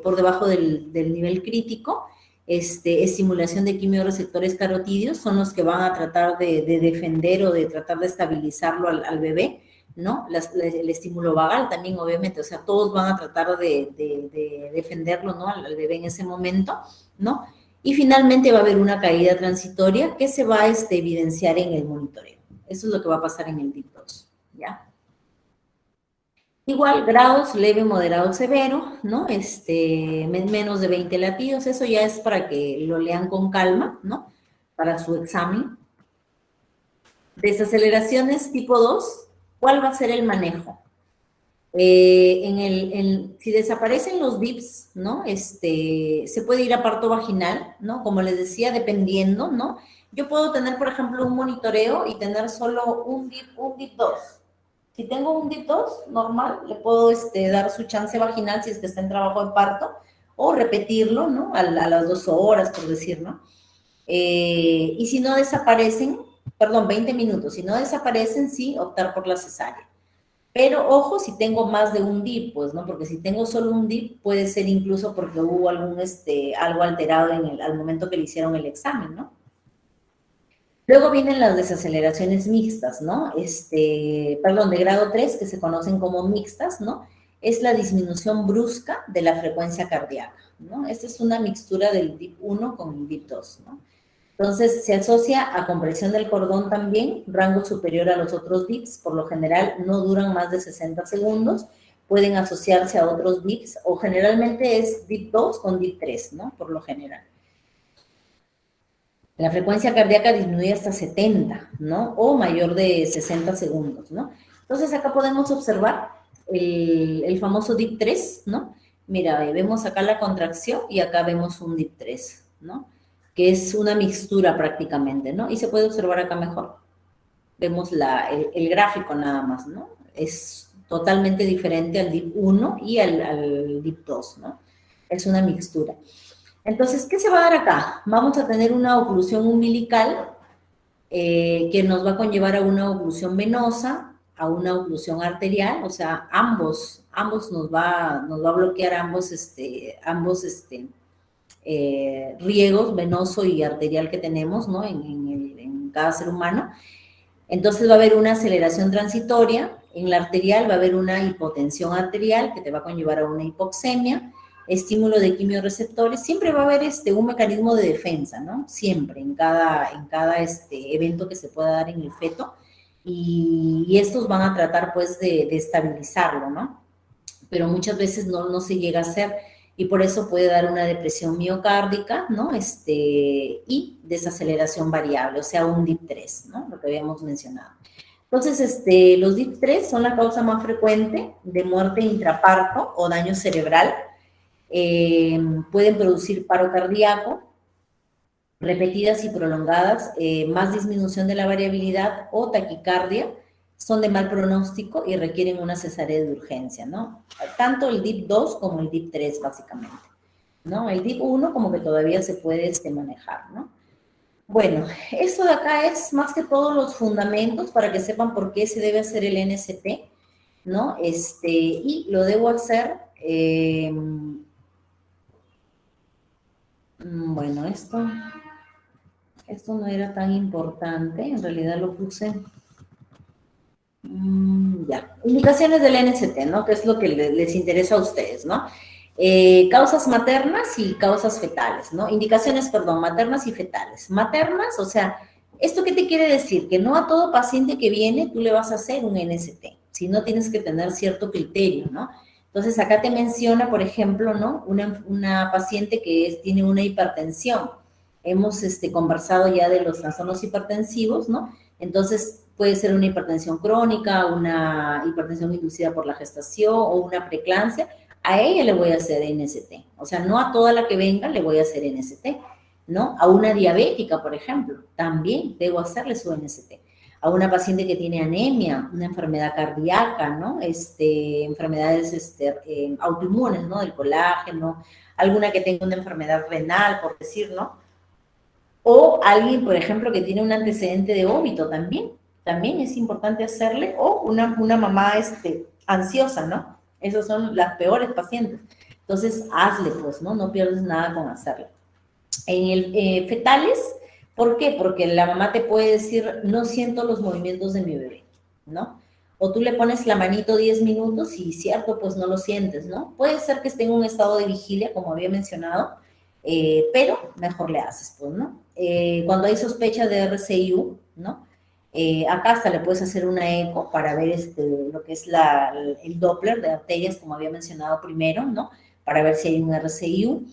Por debajo del nivel crítico, estimulación de quimiorreceptores carotídeos son los que van a tratar de defender o de tratar de estabilizarlo al bebé, ¿no? El estímulo vagal también, obviamente, o sea, todos van a tratar de defenderlo, ¿no? Al bebé en ese momento, ¿no? Y finalmente va a haber una caída transitoria que se va a evidenciar en el monitoreo. Eso es lo que va a pasar en el DIP2, ¿ya? Igual, grados leve, moderado, severo, ¿no? Menos de 20 latidos, eso ya es para que lo lean con calma, ¿no? Para su examen. Desaceleraciones tipo 2, ¿cuál va a ser el manejo? Si desaparecen los DIPs, ¿no? Se puede ir a parto vaginal, ¿no? Como les decía, dependiendo, ¿no? Yo puedo tener, por ejemplo, un monitoreo y tener solo un DIP 2. Si tengo un DIP 2 normal, le puedo dar su chance vaginal si es que está en trabajo de parto, o repetirlo, ¿no? A las 2 horas, por decir, ¿no? Y si no desaparecen, perdón, 20 minutos, si no desaparecen, sí, optar por la cesárea. Pero ojo si tengo más de un DIP, pues, ¿no? Porque si tengo solo un DIP, puede ser incluso porque hubo algo alterado al momento que le hicieron el examen, ¿no? Luego vienen las desaceleraciones mixtas, ¿no? Perdón, de grado 3, que se conocen como mixtas, ¿no? Es la disminución brusca de la frecuencia cardíaca, ¿no? Esta es una mixtura del DIP 1 con el DIP 2, ¿no? Entonces, se asocia a compresión del cordón también, rango superior a los otros DIPs, por lo general no duran más de 60 segundos, pueden asociarse a otros DIPs, o generalmente es DIP 2 con DIP 3, ¿no? Por lo general. La frecuencia cardíaca disminuye hasta 70, ¿no? O mayor de 60 segundos, ¿no? Entonces, acá podemos observar el famoso DIP 3, ¿no? Mira, vemos acá la contracción y acá vemos un DIP 3, ¿no? Que es una mixtura prácticamente, ¿no? Y se puede observar acá mejor. Vemos el gráfico nada más, ¿no? Es totalmente diferente al DIP 1 y al DIP 2, ¿no? Es una mixtura. Entonces, ¿qué se va a dar acá? Vamos a tener una oclusión umbilical que nos va a conllevar a una oclusión venosa, a una oclusión arterial, o sea, ambos nos va a bloquear ambos riegos venoso y arterial que tenemos, ¿no? En cada ser humano. Entonces va a haber una aceleración transitoria, en la arterial va a haber una hipotensión arterial que te va a conllevar a una hipoxemia, estímulo de quimiorreceptores, siempre va a haber un mecanismo de defensa, ¿no? Siempre, en cada evento que se pueda dar en el feto, y estos van a tratar, pues, de estabilizarlo, ¿no? Pero muchas veces no se llega a hacer, y por eso puede dar una depresión miocárdica, ¿no? Y desaceleración variable, o sea, un DIP 3, ¿no? Lo que habíamos mencionado. Entonces, los DIP 3 son la causa más frecuente de muerte intraparto o daño cerebral. Pueden producir paro cardíaco, repetidas y prolongadas, más disminución de la variabilidad o taquicardia, son de mal pronóstico y requieren una cesárea de urgencia, ¿no? Tanto el DIP 2 como el DIP 3, básicamente, ¿no? El DIP 1 como que todavía se puede manejar, ¿no? Bueno, esto de acá es más que todos los fundamentos para que sepan por qué se debe hacer el NST, ¿no? Y lo debo hacer, bueno, esto no era tan importante, en realidad lo puse. Ya, indicaciones del NST, ¿no? Que es lo que les interesa a ustedes, ¿no? Causas maternas y causas fetales, ¿no? Indicaciones, perdón, maternas y fetales. Maternas, o sea, ¿esto qué te quiere decir? Que no a todo paciente que viene tú le vas a hacer un NST, sino tienes que tener cierto criterio, ¿no? Entonces, acá te menciona, por ejemplo, ¿no? Una paciente que tiene una hipertensión. Hemos conversado ya de los trastornos hipertensivos, ¿no? Entonces, puede ser una hipertensión crónica, una hipertensión inducida por la gestación o una preeclampsia. A ella le voy a hacer NST. O sea, no a toda la que venga le voy a hacer NST, ¿no? A una diabética, por ejemplo, también debo hacerle su NST. A una paciente que tiene anemia, una enfermedad cardíaca, ¿no? Enfermedades autoinmunes, ¿no? Del colágeno, alguna que tenga una enfermedad renal, por decir, ¿no? O alguien, por ejemplo, que tiene un antecedente de óbito también es importante hacerle, o una mamá ansiosa, ¿no? Esas son las peores pacientes. Entonces, hazle, pues, ¿no? No pierdes nada con hacerlo. En el fetales, ¿por qué? Porque la mamá te puede decir, no siento los movimientos de mi bebé, ¿no? O tú le pones la manito 10 minutos y cierto, pues no lo sientes, ¿no? Puede ser que esté en un estado de vigilia, como había mencionado, pero mejor le haces, pues, ¿no? Cuando hay sospecha de RCIU, ¿no? Acá hasta le puedes hacer una eco para ver lo que es el Doppler de arterias, como había mencionado primero, ¿no? Para ver si hay un RCIU.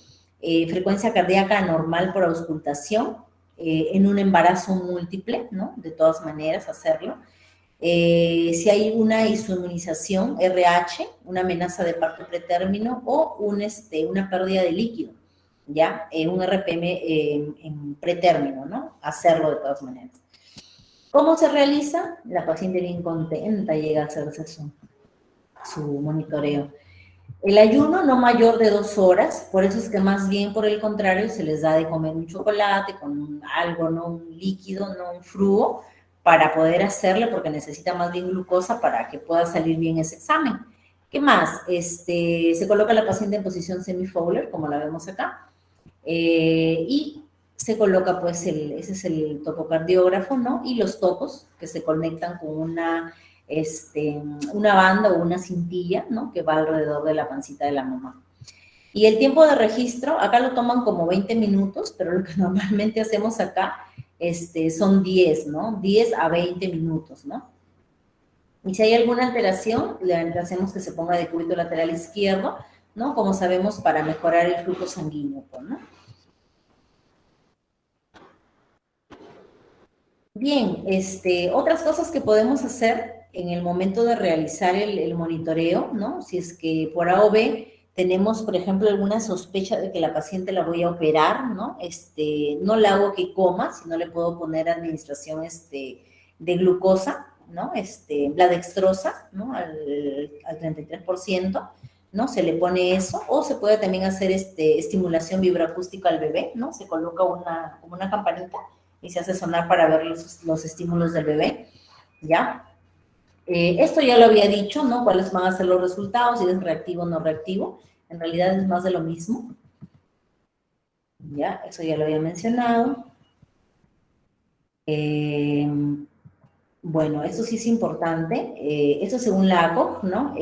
Frecuencia cardíaca anormal por auscultación, en un embarazo múltiple, ¿no? De todas maneras, hacerlo. Si hay una isoinmunización, RH, una amenaza de parto pretérmino o una pérdida de líquido, ¿ya? Un RPM en pretérmino, ¿no? Hacerlo de todas maneras. ¿Cómo se realiza? La paciente bien contenta llega a hacerse su monitoreo. El ayuno no mayor de 2 horas, por eso es que más bien por el contrario se les da de comer un chocolate con algo, no un líquido, no un frugo, para poder hacerle, porque necesita más bien glucosa para que pueda salir bien ese examen. ¿Qué más? Se coloca la paciente en posición semi-Fowler, como la vemos acá, y se coloca pues ese es el topocardiógrafo, ¿no? Y los topos que se conectan con una banda o una cintilla, ¿no? Que va alrededor de la pancita de la mamá. Y el tiempo de registro, acá lo toman como 20 minutos, pero lo que normalmente hacemos acá son 10, ¿no? 10 a 20 minutos, ¿no? Y si hay alguna alteración, le hacemos que se ponga de cúbito lateral izquierdo, ¿no? Como sabemos, para mejorar el flujo sanguíneo, ¿no? Bien, otras cosas que podemos hacer en el momento de realizar el monitoreo, ¿no? Si es que por A o B tenemos, por ejemplo, alguna sospecha de que la paciente la voy a operar, ¿no? No le hago que coma, sino le puedo poner administración de glucosa, ¿no? La dextrosa, ¿no? Al 33%, ¿no? Se le pone eso, o se puede también hacer estimulación vibroacústica al bebé, ¿no? Se coloca como una campanita y se hace sonar para ver los estímulos del bebé, ¿ya? Esto ya lo había dicho, ¿no? ¿Cuáles van a ser los resultados? Si es reactivo o no reactivo. En realidad es más de lo mismo. ¿Ya? Eso ya lo había mencionado. Bueno, esto sí es importante. Esto según la ACOG, ¿no?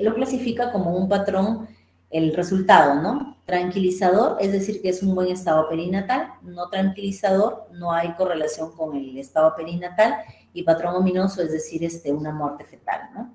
Lo clasifica como un patrón el resultado, ¿no? Tranquilizador, es decir, que es un buen estado perinatal. No tranquilizador, no hay correlación con el estado perinatal. Y patrón ominoso, es decir, una muerte fetal, ¿no?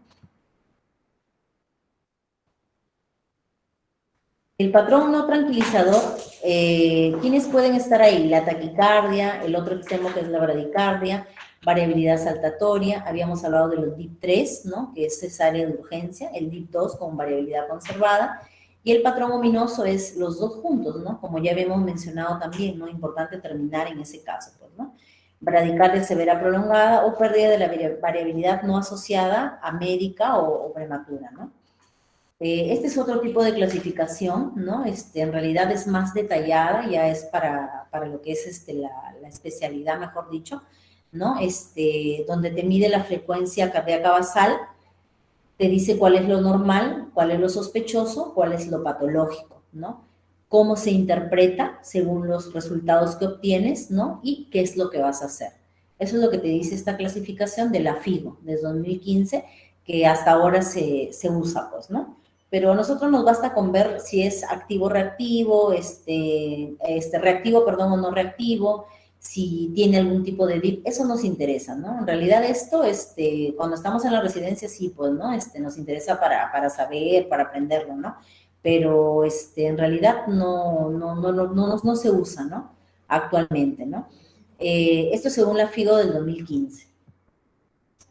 El patrón no tranquilizador, ¿quiénes pueden estar ahí? La taquicardia, el otro extremo que es la bradicardia, variabilidad saltatoria, habíamos hablado de los DIP3, ¿no? Que es cesárea de urgencia, el DIP2 con variabilidad conservada, y el patrón ominoso es los dos juntos, ¿no? Como ya habíamos mencionado también, ¿no? Importante terminar en ese caso, pues, ¿no? Bradicardia severa prolongada o pérdida de la variabilidad no asociada a médica o prematura, ¿no? Este es otro tipo de clasificación, ¿no? En realidad es más detallada, ya es para lo que es la especialidad, mejor dicho, ¿no? Donde te mide la frecuencia cardíaca basal, te dice cuál es lo normal, cuál es lo sospechoso, cuál es lo patológico, ¿no? Cómo se interpreta según los resultados que obtienes, ¿no? Y qué es lo que vas a hacer. Eso es lo que te dice esta clasificación de la FIGO, desde 2015, que hasta ahora se usa, pues, ¿no? Pero a nosotros nos basta con ver si es activo-reactivo, reactivo, perdón, o no reactivo, si tiene algún tipo de DIP, eso nos interesa, ¿no? En realidad esto, cuando estamos en la residencia, sí, pues, ¿no? Nos interesa para saber, para aprenderlo, ¿no? Pero, en realidad no se usa, ¿no? Actualmente, ¿no? Esto según la FIGO del 2015.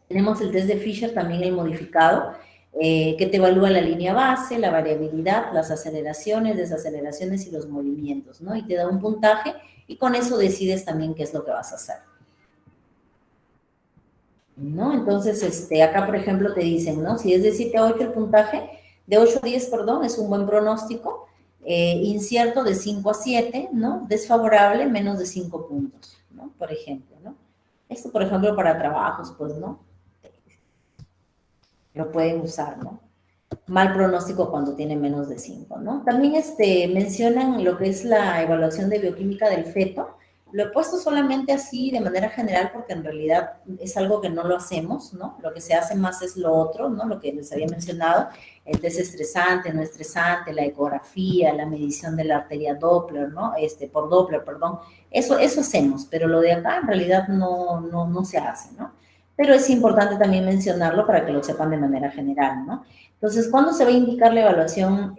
Tenemos el test de Fisher, también el modificado, que te evalúa la línea base, la variabilidad, las aceleraciones, desaceleraciones y los movimientos, ¿no? Y te da un puntaje y con eso decides también qué es lo que vas a hacer, ¿no? Entonces, acá, por ejemplo, te dicen, ¿no? Si es de 7 a 8 el puntaje, de 8 a 10, perdón, es un buen pronóstico, incierto de 5 a 7, ¿no? Desfavorable, menos de 5 puntos, ¿no? Por ejemplo, ¿no? Esto, por ejemplo, para trabajos, pues, ¿no? lo pueden usar, ¿no? Mal pronóstico cuando tiene menos de 5, ¿no? También mencionan lo que es la evaluación de bioquímica del feto. Lo he puesto solamente así de manera general porque en realidad es algo que no lo hacemos, ¿no? Lo que se hace más es lo otro, ¿no? Lo que les había mencionado, el test estresante, no estresante, la ecografía, la medición de la arteria Doppler, ¿no? Por Doppler, perdón. Eso hacemos, pero lo de acá en realidad no se hace, ¿no? Pero es importante también mencionarlo para que lo sepan de manera general, ¿no? Entonces, ¿cuándo se va a indicar la evaluación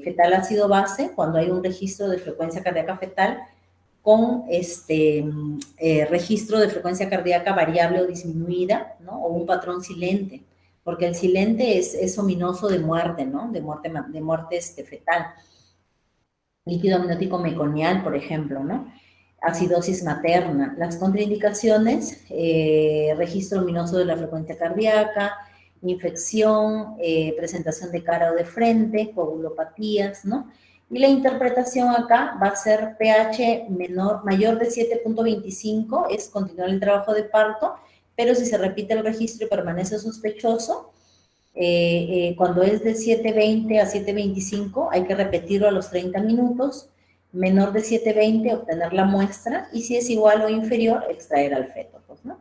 fetal ácido base? Cuando hay un registro de frecuencia cardíaca fetal con registro de frecuencia cardíaca variable o disminuida, ¿no? O un patrón silente, porque el silente es ominoso de muerte, ¿no? De muerte fetal. Líquido amniótico meconial, por ejemplo, ¿no? Acidosis materna. Las contraindicaciones, registro ominoso de la frecuencia cardíaca, infección, presentación de cara o de frente, coagulopatías, ¿no? Y la interpretación acá va a ser pH mayor de 7.25, es continuar el trabajo de parto, pero si se repite el registro y permanece sospechoso, cuando es de 7.20 a 7.25 hay que repetirlo a los 30 minutos, menor de 7.20 obtener la muestra y si es igual o inferior extraer al feto, pues, ¿no?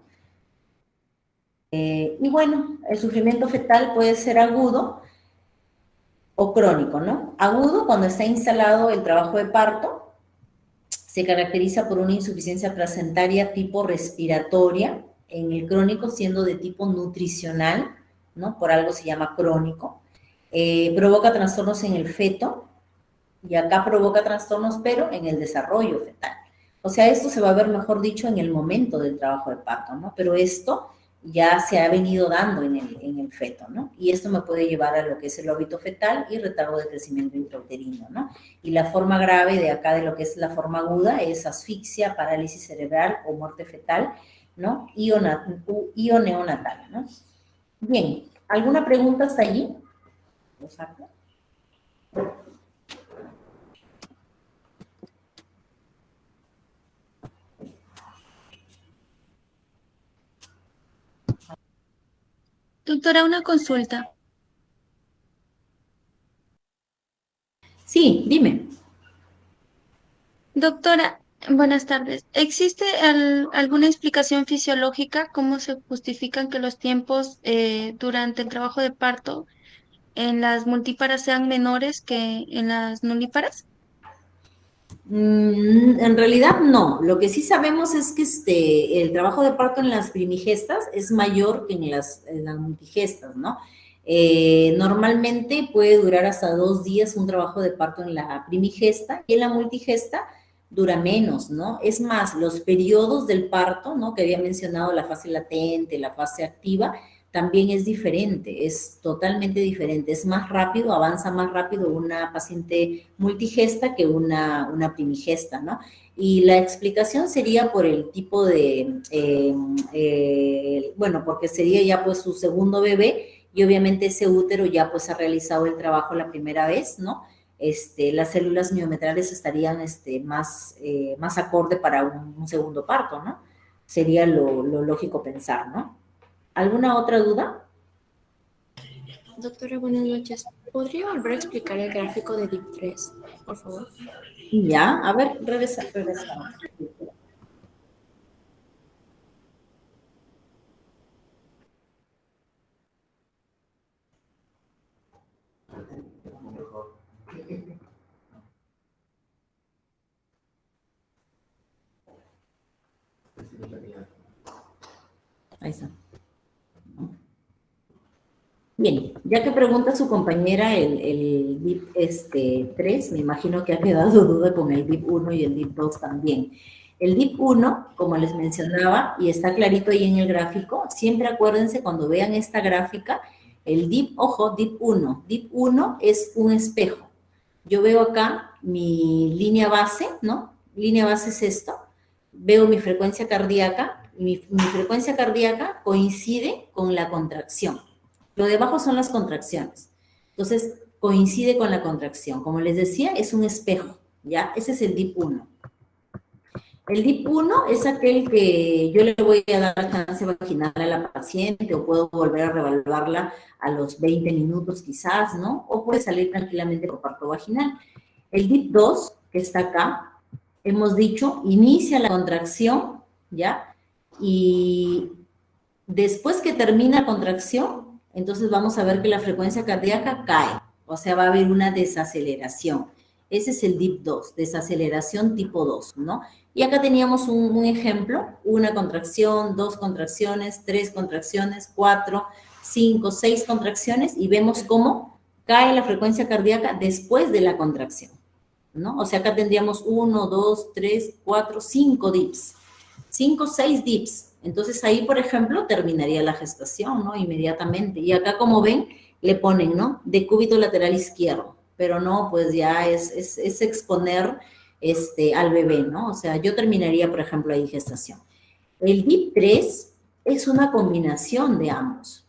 Y bueno, el sufrimiento fetal puede ser agudo o crónico, ¿no? Agudo cuando está instalado el trabajo de parto, se caracteriza por una insuficiencia placentaria tipo respiratoria, en el crónico siendo de tipo nutricional, ¿no? Por algo se llama crónico. Provoca trastornos en el feto, y acá provoca trastornos, pero en el desarrollo fetal. O sea, esto se va a ver, mejor dicho, en el momento del trabajo de parto, ¿no? Pero esto ya se ha venido dando en el feto, ¿no? Y esto me puede llevar a lo que es el óbito fetal y retardo de crecimiento intrauterino, ¿no? Y la forma grave de acá, de lo que es la forma aguda, es asfixia, parálisis cerebral o muerte fetal, ¿no? Y o neonatal, ¿no? Bien, ¿alguna pregunta hasta allí? ¿Lo saco? Doctora, una consulta. Sí, dime. Doctora, buenas tardes. ¿Existe alguna explicación fisiológica cómo se justifican que los tiempos durante el trabajo de parto en las multíparas sean menores que en las nulíparas? En realidad no. Lo que sí sabemos es que el trabajo de parto en las primigestas es mayor que en las multigestas, ¿no? Normalmente puede durar hasta 2 días un trabajo de parto en la primigesta y en la multigesta dura menos, ¿no? Es más, los periodos del parto, ¿no? Que había mencionado, la fase latente, la fase activa, también es diferente, es totalmente diferente, es más rápido, avanza más rápido una paciente multigesta que una primigesta, ¿no? Y la explicación sería por el tipo de, bueno, porque sería ya pues su segundo bebé y obviamente ese útero ya pues ha realizado el trabajo la primera vez, ¿no? Las células miometrales estarían más acorde para un segundo parto, ¿no? Sería lo lógico pensar, ¿no? ¿Alguna otra duda? Doctora, buenas noches. ¿Podría volver a explicar el gráfico de DIP3, por favor? Ya, a ver, regresa. Ahí está. Bien, ya que pregunta su compañera el DIP 3, me imagino que ha quedado duda con el DIP 1 y el DIP 2 también. El DIP 1, como les mencionaba, y está clarito ahí en el gráfico, siempre acuérdense cuando vean esta gráfica, el DIP, ojo, DIP 1 es un espejo. Yo veo acá mi línea base, ¿no? Línea base es esto. Veo mi frecuencia cardíaca, y mi frecuencia cardíaca coincide con la contracción. Lo de abajo son las contracciones. Entonces, coincide con la contracción. Como les decía, es un espejo, ¿ya? Ese es el DIP 1. El DIP-1 es aquel que yo le voy a dar chance vaginal a la paciente o puedo volver a reevaluarla a los 20 minutos quizás, ¿no? O puede salir tranquilamente por parto vaginal. El DIP-2, que está acá, hemos dicho, inicia la contracción, ¿ya? Y después que termina la contracción, entonces vamos a ver que la frecuencia cardíaca cae, o sea, va a haber una desaceleración. Ese es el DIP-2, desaceleración tipo 2, ¿no? Y acá teníamos un ejemplo, una contracción, 2 contracciones, 3 contracciones, 4, 5, 6 contracciones, y vemos cómo cae la frecuencia cardíaca después de la contracción, ¿no? O sea, acá tendríamos 1, 2, 3, 4, 5 dips, 5, 6 dips. Entonces ahí, por ejemplo, terminaría la gestación, ¿no? Inmediatamente. Y acá, como ven, le ponen, ¿no? Decúbito lateral izquierdo, pero no, pues ya es exponer al bebé, ¿no? O sea, yo terminaría, por ejemplo, ahí gestación. El DIP-3 es una combinación de ambos.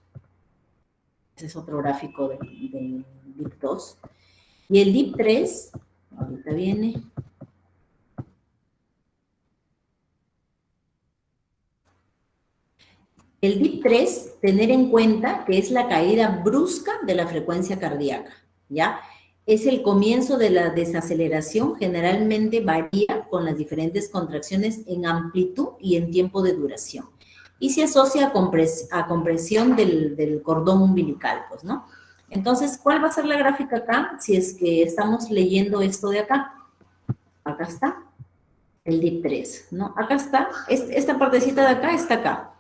Ese es otro gráfico del DIP-2. Y el DIP-3, ahorita viene. El DIP-3, tener en cuenta que es la caída brusca de la frecuencia cardíaca, ¿ya? Es el comienzo de la desaceleración, generalmente varía con las diferentes contracciones en amplitud y en tiempo de duración. Y se asocia a compresión del cordón umbilical, pues, ¿no? Entonces, ¿cuál va a ser la gráfica acá? Si es que estamos leyendo esto de acá. Acá está, el DIP-3, ¿no? Acá está, esta partecita de acá está acá.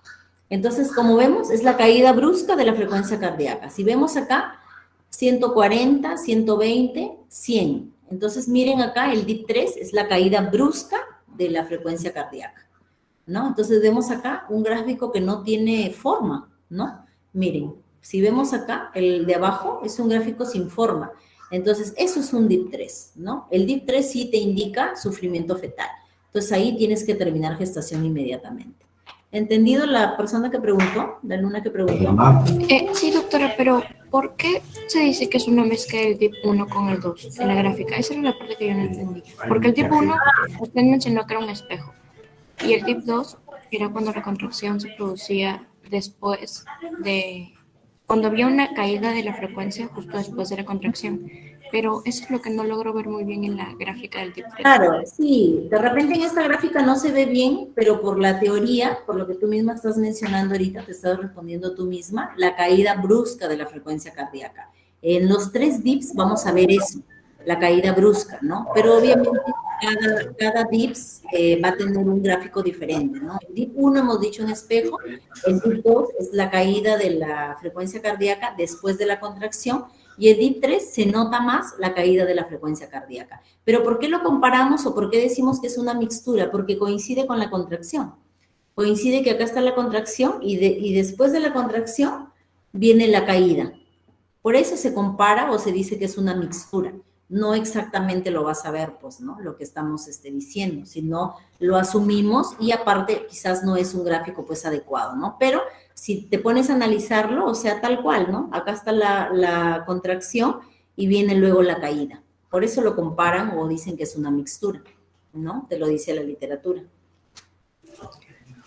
Entonces, como vemos, es la caída brusca de la frecuencia cardíaca. Si vemos acá, 140, 120, 100. Entonces, miren acá, el DIP-3 es la caída brusca de la frecuencia cardíaca, ¿no? Entonces, vemos acá un gráfico que no tiene forma, ¿no? Miren, si vemos acá, el de abajo es un gráfico sin forma. Entonces, eso es un DIP-3, ¿no? El DIP-3 sí te indica sufrimiento fetal. Entonces, ahí tienes que terminar gestación inmediatamente. ¿Entendido la persona que preguntó? La alumna que preguntó. Sí, doctora, pero ¿por qué se dice que es una mezcla del DIP-1 con el 2 en la gráfica? Esa era la parte que yo no entendí. Porque el DIP-1, usted mencionó que era un espejo. Y el DIP-2 era cuando la contracción se producía después de... Cuando había una caída de la frecuencia justo después de la contracción. Pero eso es lo que no logro ver muy bien en la gráfica del DIP-3. Claro, sí. De repente en esta gráfica no se ve bien, pero por la teoría, por lo que tú misma estás mencionando ahorita, te estás respondiendo tú misma, la caída brusca de la frecuencia cardíaca. En los 3 dips vamos a ver eso, la caída brusca, ¿no? Pero obviamente cada dips va a tener un gráfico diferente, ¿no? El dip 1 hemos dicho un espejo, el dip 2 es la caída de la frecuencia cardíaca después de la contracción, y el DIP-3 se nota más la caída de la frecuencia cardíaca. ¿Pero por qué lo comparamos o por qué decimos que es una mixtura? Porque coincide con la contracción. Coincide que acá está la contracción y después de la contracción viene la caída. Por eso se compara o se dice que es una mixtura. No exactamente lo vas a ver, pues, ¿no? Lo que estamos diciendo, sino lo asumimos y aparte quizás no es un gráfico, pues, adecuado, ¿no? Pero si te pones a analizarlo, o sea, tal cual, ¿no? Acá está la contracción y viene luego la caída. Por eso lo comparan o dicen que es una mixtura, ¿no? Te lo dice la literatura.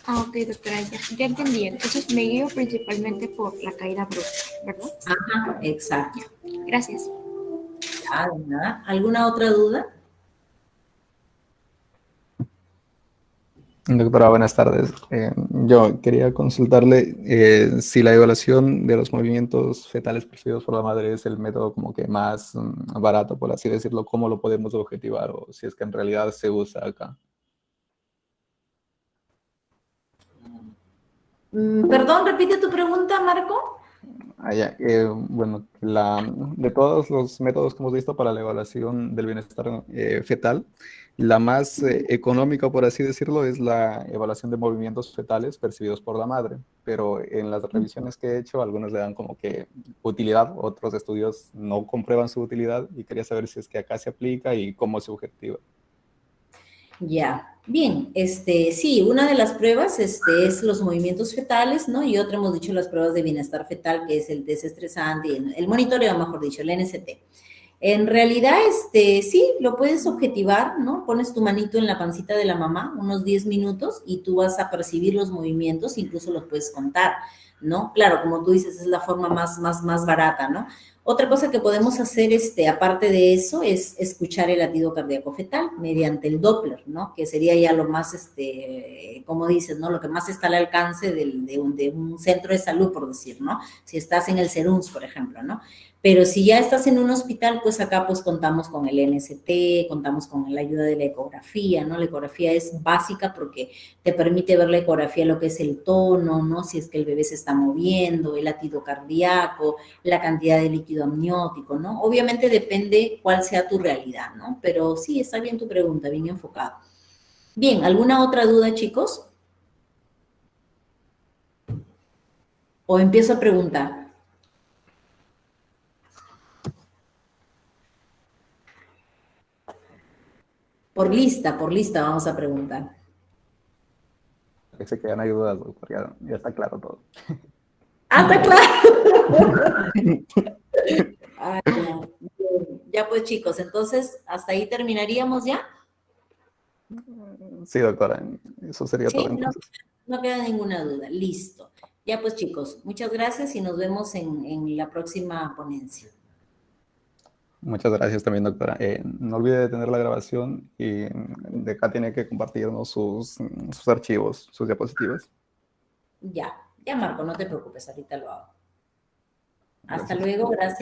Ok, doctora, ya entendí. Entonces me guío principalmente por la caída brusca, ¿verdad? Ajá, exacto. Gracias. Ah, de nada. ¿Alguna otra duda? Doctora, buenas tardes. Yo quería consultarle si la evaluación de los movimientos fetales percibidos por la madre es el método como que más barato, por así decirlo, ¿cómo lo podemos objetivar o si es que en realidad se usa acá? Perdón, repite tu pregunta, Marco. Bueno, de todos los métodos que hemos visto para la evaluación del bienestar fetal, la más económica, por así decirlo, es la evaluación de movimientos fetales percibidos por la madre, pero en las revisiones que he hecho, algunos le dan como que utilidad, otros estudios no comprueban su utilidad y quería saber si es que acá se aplica y cómo se objetiva. Ya, bien, sí, una de las pruebas es los movimientos fetales, ¿no? Y otra hemos dicho las pruebas de bienestar fetal, que es el desestresante, el monitoreo, mejor dicho, el NST. En realidad, sí, lo puedes objetivar, ¿no? Pones tu manito en la pancita de la mamá unos 10 minutos y tú vas a percibir los movimientos, incluso los puedes contar, ¿no? Claro, como tú dices, es la forma más barata, ¿no? Otra cosa que podemos hacer, aparte de eso, es escuchar el latido cardíaco fetal mediante el Doppler, ¿no? Que sería ya lo más, como dices, ¿no? Lo que más está al alcance de un centro de salud, por decir, ¿no? Si estás en el SERUNS, por ejemplo, ¿no? Pero si ya estás en un hospital, pues acá pues contamos con el NST, contamos con la ayuda de la ecografía, ¿no? La ecografía es básica porque te permite ver la ecografía, lo que es el tono, ¿no? Si es que el bebé se está moviendo, el latido cardíaco, la cantidad de líquido amniótico, ¿no? Obviamente depende cuál sea tu realidad, ¿no? Pero sí, está bien tu pregunta, bien enfocado. Bien, ¿alguna otra duda, chicos? ¿O empiezo a preguntar? Por lista vamos a preguntar. Parece que ya no hay dudas, doctor, ya está claro todo. ¡Ah, está claro! Ay, no. Ya pues, chicos, entonces, ¿hasta ahí terminaríamos ya? Sí, doctora, eso sería todo Sí, entonces. no queda ninguna duda. Listo. Ya pues, chicos, muchas gracias y nos vemos en la próxima ponencia. Muchas gracias también, doctora. No olvide detener la grabación y de acá tiene que compartirnos sus archivos, sus diapositivas. Ya, Marco, no te preocupes, ahorita lo hago. Hasta Gracias. luego, gracias.